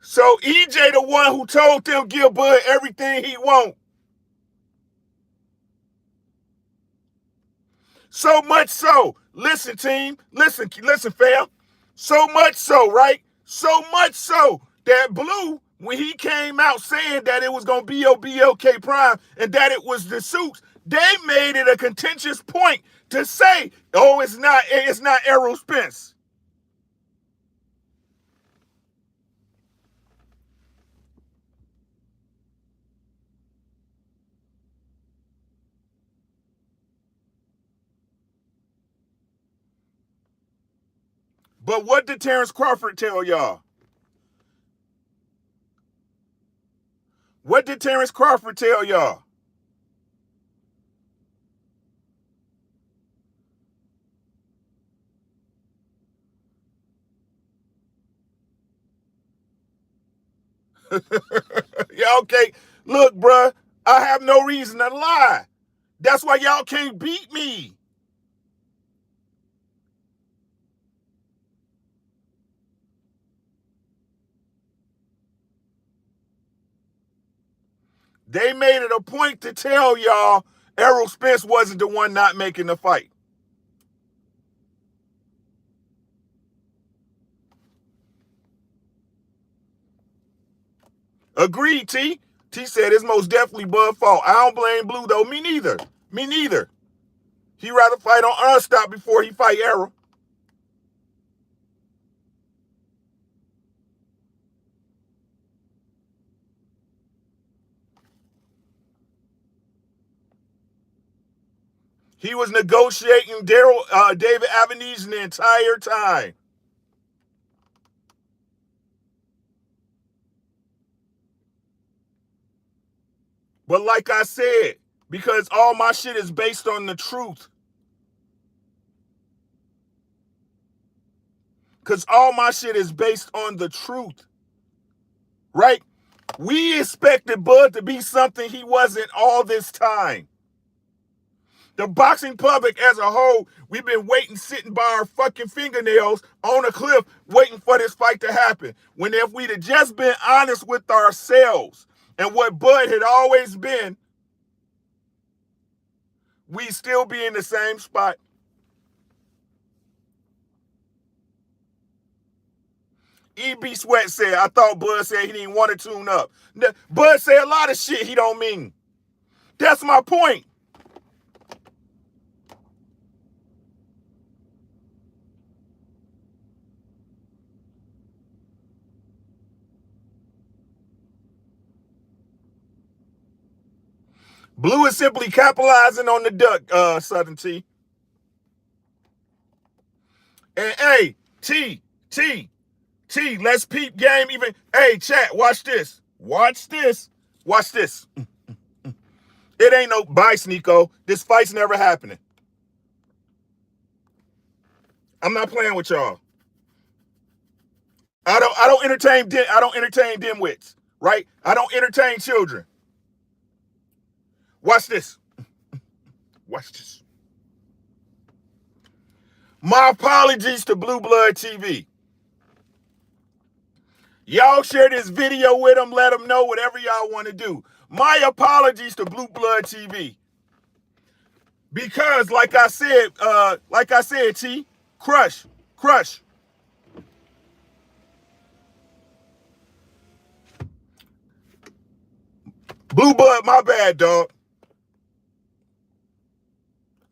So EJ the one who told them give Bud everything he want. So much so, listen team, listen fam. So much so, right? So much so that Blue, when he came out saying that it was gonna be BLK Prime and that it was the suits, they made it a contentious point to say, oh, it's not Errol Spence. But what did Terence Crawford tell y'all? What did Terence Crawford tell y'all? Yeah, okay. Look, bruh, I have no reason to lie. That's why y'all can't beat me. They made it a point to tell y'all Errol Spence wasn't the one not making the fight. Agreed, T. T said it's most definitely Bud fault. I don't blame Blue, though. Me neither. Me neither. He rather fight on Unstop before he fight Errol. He was negotiating David Avenesian the entire time. But like I said, because all my shit is based on the truth. Because all my shit is based on the truth. Right? We expected Bud to be something he wasn't all this time. The boxing public as a whole, we've been waiting, sitting by our fucking fingernails on a cliff, waiting for this fight to happen. When if we'd have just been honest with ourselves and what Bud had always been, we'd still be in the same spot. EB Sweat said, I thought Bud said he didn't want to tune up. Bud said a lot of shit he don't mean. That's my point. Blue is simply capitalizing on the duck, Southern T. And hey, T, let's peep game even. Hey, chat, watch this. Watch this. Watch this. It ain't no bye, Sneeko. This fight's never happening. I'm not playing with y'all. I don't entertain dimwits, right? I don't entertain children. Watch this. Watch this. My apologies to Blue Blood TV. Y'all share this video with them, let them know whatever y'all want to do. My apologies to Blue Blood TV. Because like I said, T, crush. Blue Blood, my bad, dog.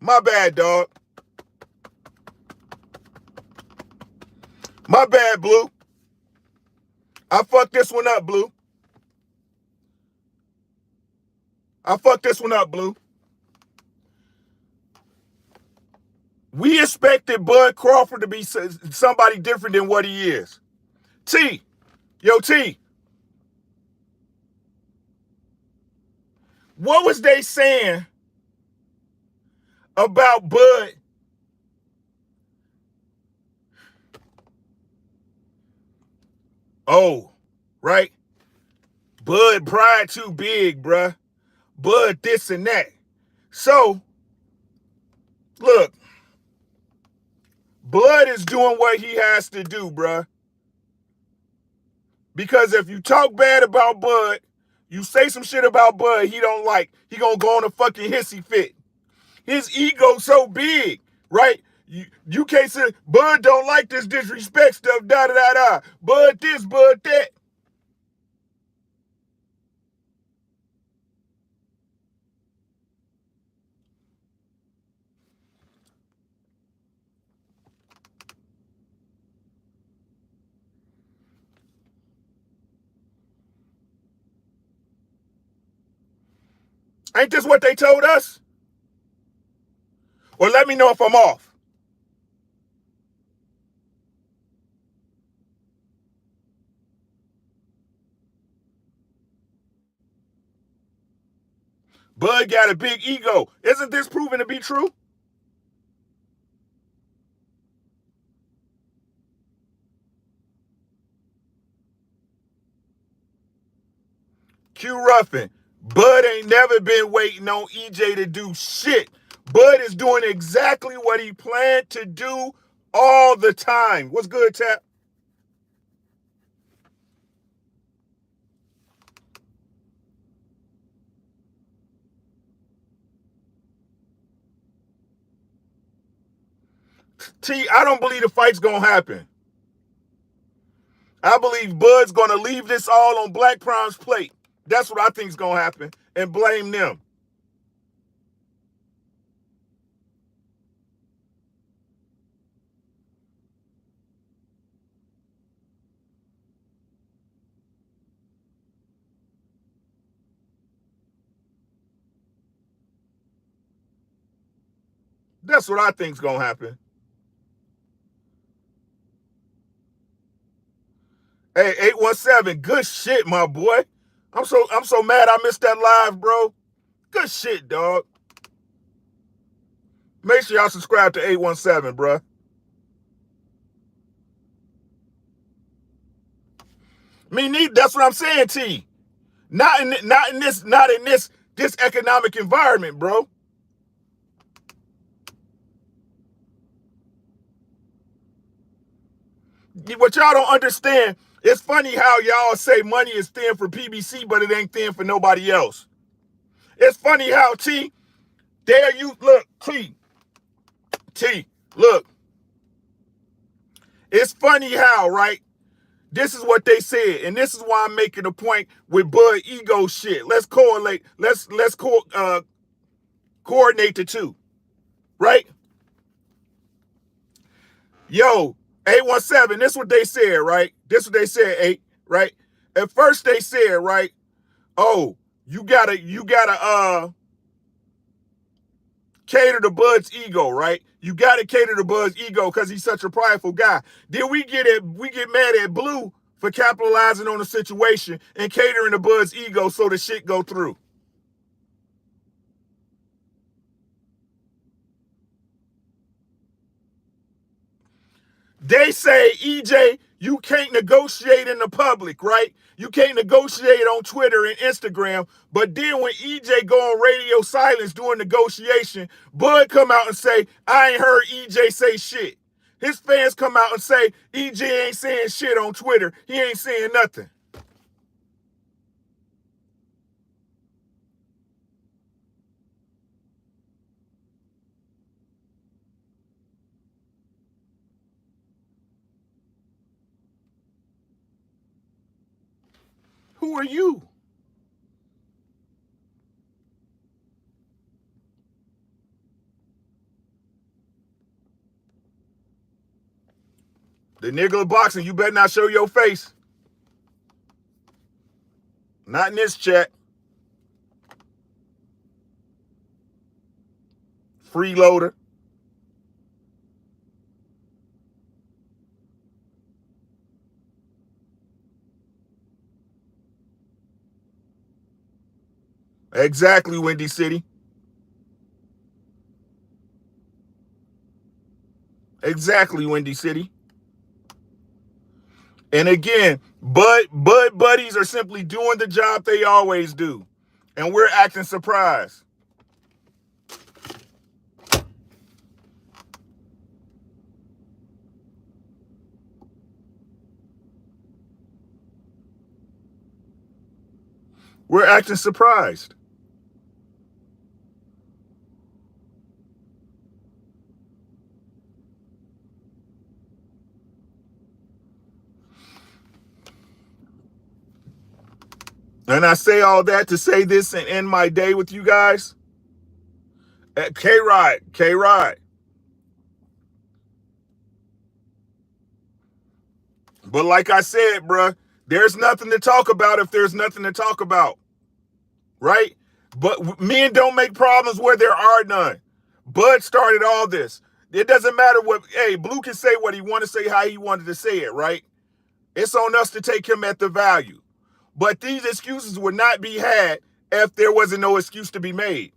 My bad, dog. My bad, Blue. I fucked this one up, Blue. We expected Bud Crawford to be somebody different than what he is. T. What was they saying about Bud? Oh, right? Bud pride too big, bruh. Bud this and that. So, look, Bud is doing what he has to do, bruh. Because if you talk bad about Bud, you say some shit about Bud he don't like, he gonna go on a fucking hissy fit. His ego so big, right? You can't say, Bud don't like this disrespect stuff, da-da-da-da. Bud this, Bud that. Ain't this what they told us? Or let me know if I'm off. Bud got a big ego. Isn't this proven to be true? Q Ruffin. Bud ain't never been waiting on EJ to do shit. Bud is doing exactly what he planned to do all the time. What's good, Tap? T, I don't believe the fight's gonna happen. I believe Bud's gonna leave this all on Black Prime's plate. That's what I think's gonna happen, and blame them. That's what I think's gonna happen. Hey, 817, good shit, my boy. I'm so mad I missed that live, bro. Good shit, dog. Make sure y'all subscribe to 817, bro. Me neither. That's what I'm saying, T. Not in this economic environment, bro. What y'all don't understand, it's funny how y'all say money is thin for PBC, but it ain't thin for nobody else. It's funny how T, there you look, T, look. It's funny how, right? This is what they said, and this is why I'm making a point with Bud ego shit. Let's correlate. Let's coordinate the two, right? Yo, 817. This is what they said, right? This is what they said, 8, right? At first they said, right? Oh, you gotta cater to Bud's ego, right? You gotta cater to Bud's ego because he's such a prideful guy. Then we get mad at Blue for capitalizing on the situation and catering to Bud's ego so the shit go through. They say, EJ, you can't negotiate in the public, right? You can't negotiate on Twitter and Instagram. But then when EJ go on radio silence during negotiation, Bud come out and say, I ain't heard EJ say shit. His fans come out and say, EJ ain't saying shit on Twitter. He ain't saying nothing. Who are you? The nigga boxing, you better not show your face. Not in this chat. Freeloader. Exactly, Windy City. Exactly, Windy City. And again, Bud buddies are simply doing the job they always do. And we're acting surprised. We're acting surprised. And I say all that to say this and end my day with you guys. K-Ride. But like I said, bruh, there's nothing to talk about if there's nothing to talk about. Right? But men don't make problems where there are none. Bud started all this. It doesn't matter what, hey, Blue can say what he wanted to say, how he wanted to say it, right? It's on us to take him at the value. But these excuses would not be had if there wasn't no excuse to be made.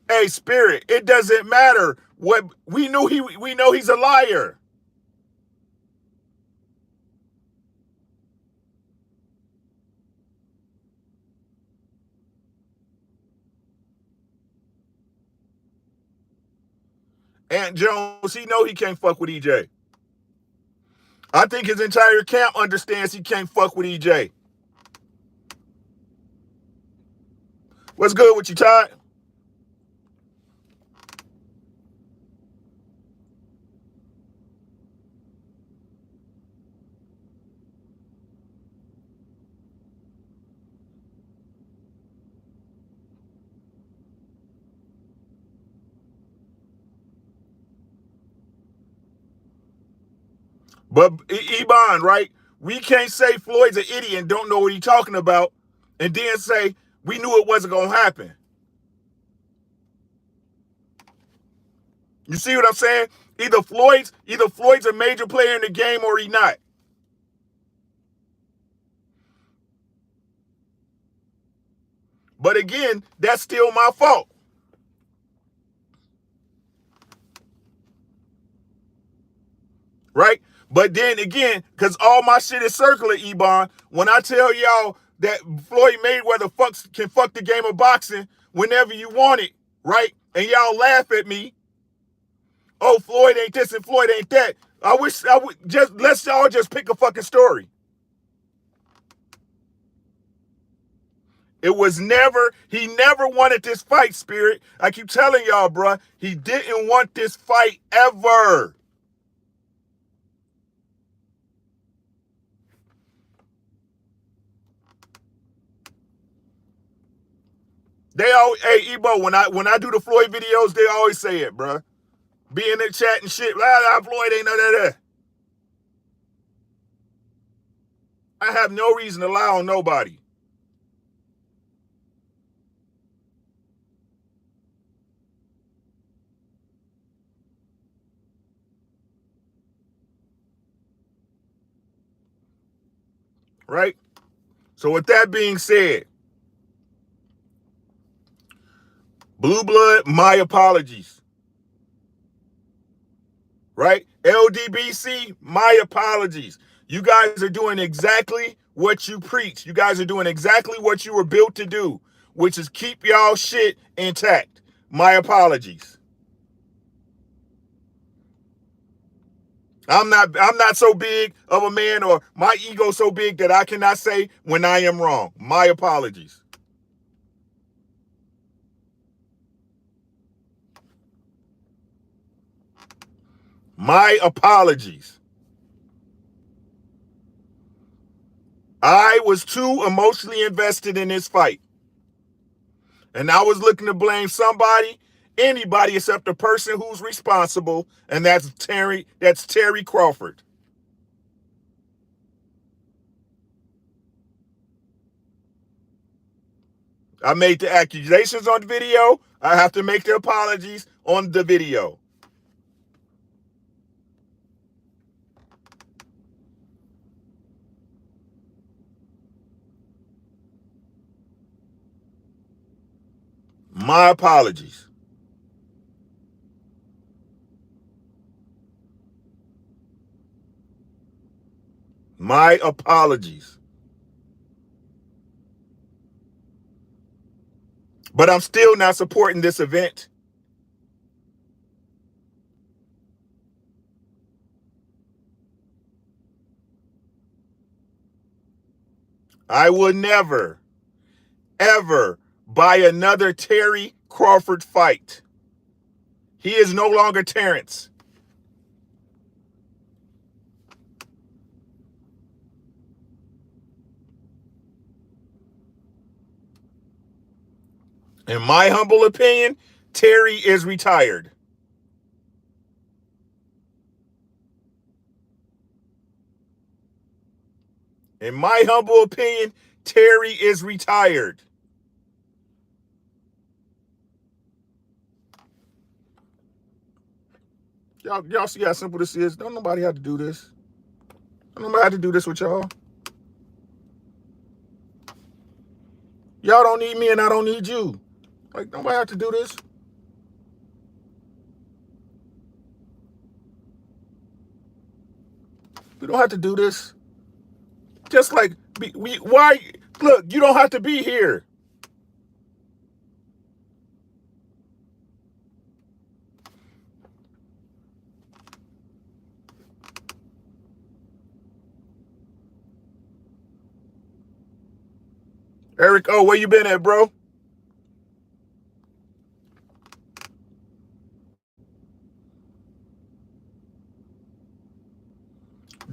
Hey, Spirit, it doesn't matter what we know he's a liar. Ant Jones, he know he can't fuck with EJ. I think his entire camp understands he can't fuck with EJ. What's good with you, Todd? But Ebon, right? We can't say Floyd's an idiot and don't know what he's talking about, and then say we knew it wasn't gonna happen. You see what I'm saying? Either Floyd's a major player in the game or he not. But again, that's still my fault. Right? But then again, because all my shit is circular, Ebon, when I tell y'all that Floyd Mayweather can fuck the game of boxing whenever you want it, right? And y'all laugh at me. Oh, Floyd ain't this and Floyd ain't that. I would just let's y'all just pick a fucking story. It was he never wanted this fight, Spirit. I keep telling y'all, bruh, he didn't want this fight ever. They always, hey, Ebo, when I do the Floyd videos, they always say it, bruh. Be in the chat and shit. Floyd ain't none of that. I have no reason to lie on nobody. Right? So with that being said, Blue Blood, my apologies. Right? LDBC, my apologies. You guys are doing exactly what you preach. You guys are doing exactly what you were built to do, which is keep y'all shit intact. My apologies. I'm not so big of a man, or my ego so big that I cannot say when I am wrong. My apologies. My apologies. I was too emotionally invested in this fight. And I was looking to blame anybody except the person who's responsible, and that's Terry Crawford. I made the accusations on the video. I have to make the apologies on the video. My apologies. My apologies. But I'm still not supporting this event. I will never, ever buy another Terry Crawford fight. He is no longer Terence. In my humble opinion, Terry is retired. In my humble opinion, Terry is retired. Y'all see how simple this is? Don't nobody have to do this. Don't nobody have to do this with y'all. Y'all don't need me and I don't need you. Like, nobody have to do this. We don't have to do this. Just like, why? Look, you don't have to be here. Eric, oh, where you been at, bro?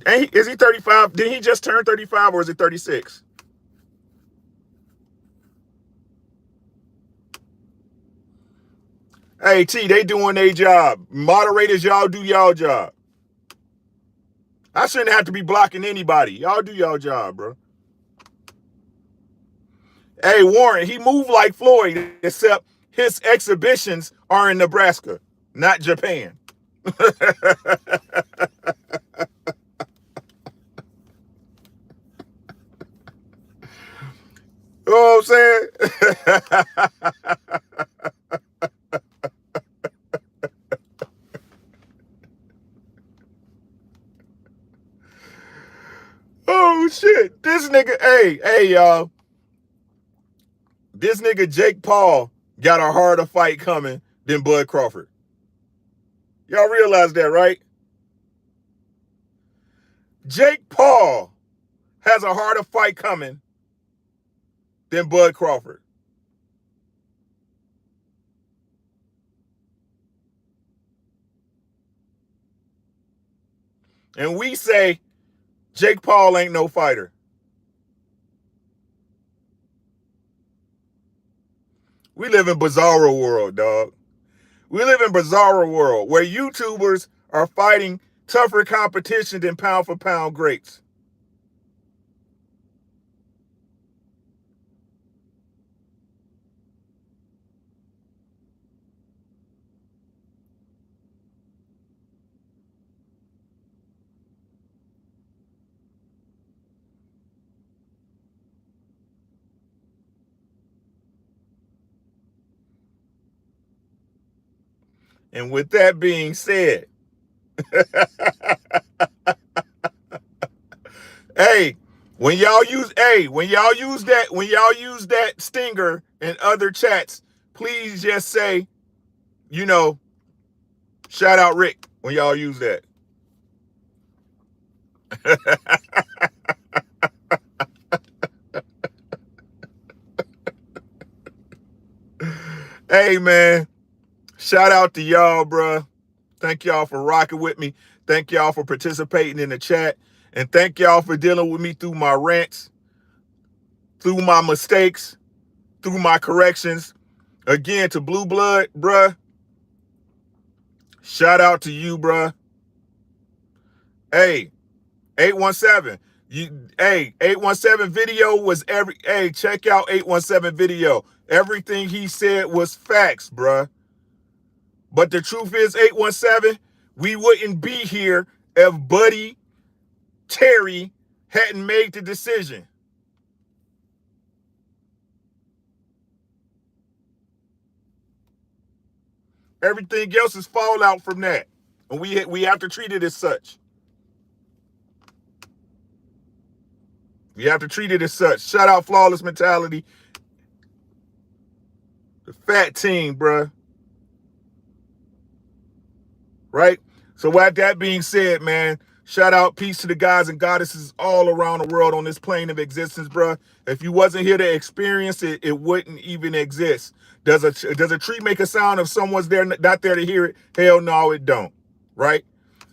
Is he 35? Did he just turn 35 or is it 36? Hey, T, they doing their job. Moderators, y'all do y'all job. I shouldn't have to be blocking anybody. Y'all do y'all job, bro. Hey, Warren, he moved like Floyd, except his exhibitions are in Nebraska, not Japan. You know what I'm saying? Oh, shit. This nigga, hey, y'all. This nigga Jake Paul got a harder fight coming than Bud Crawford. Y'all realize that, right? Jake Paul has a harder fight coming than Bud Crawford. And we say Jake Paul ain't no fighter. We live in bizarro world, dog. We live in bizarro world where YouTubers are fighting tougher competition than pound for pound greats. And with that being said, hey, when y'all use that stinger in other chats, please just say, shout out Rick when y'all use that. Hey, man, shout out to y'all, bruh. Thank y'all for rocking with me. Thank y'all for participating in the chat. And thank y'all for dealing with me through my rants, through my mistakes, through my corrections. Again, to Blue Blood, bruh, shout out to you, bruh. Hey, 817. 817 video was check out 817 video. Everything he said was facts, bruh. But the truth is, 817, we wouldn't be here if Buddy Terry hadn't made the decision. Everything else is fallout from that. And we have to treat it as such. You have to treat it as such. Shout out Flawless Mentality. The fat team, bruh. Right? So with that being said, man, shout out, peace to the guys and goddesses all around the world on this plane of existence, bruh. If you wasn't here to experience it, it wouldn't even exist. Does a tree make a sound if someone's there not there to hear it? Hell no, it don't. Right?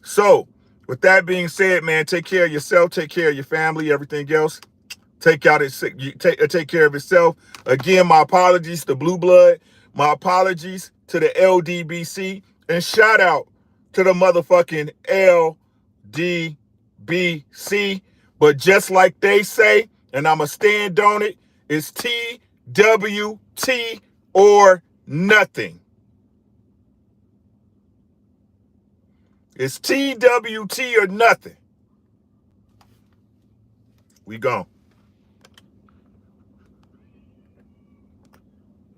So, with that being said, man, take care of yourself, take care of your family, everything else. Take care of itself. Again, my apologies to Blue Blood. My apologies to the LDBC. And shout out to the motherfucking LDBC. But just like they say, and I'ma stand on it, it's TWT or nothing. It's TWT or nothing. We gone.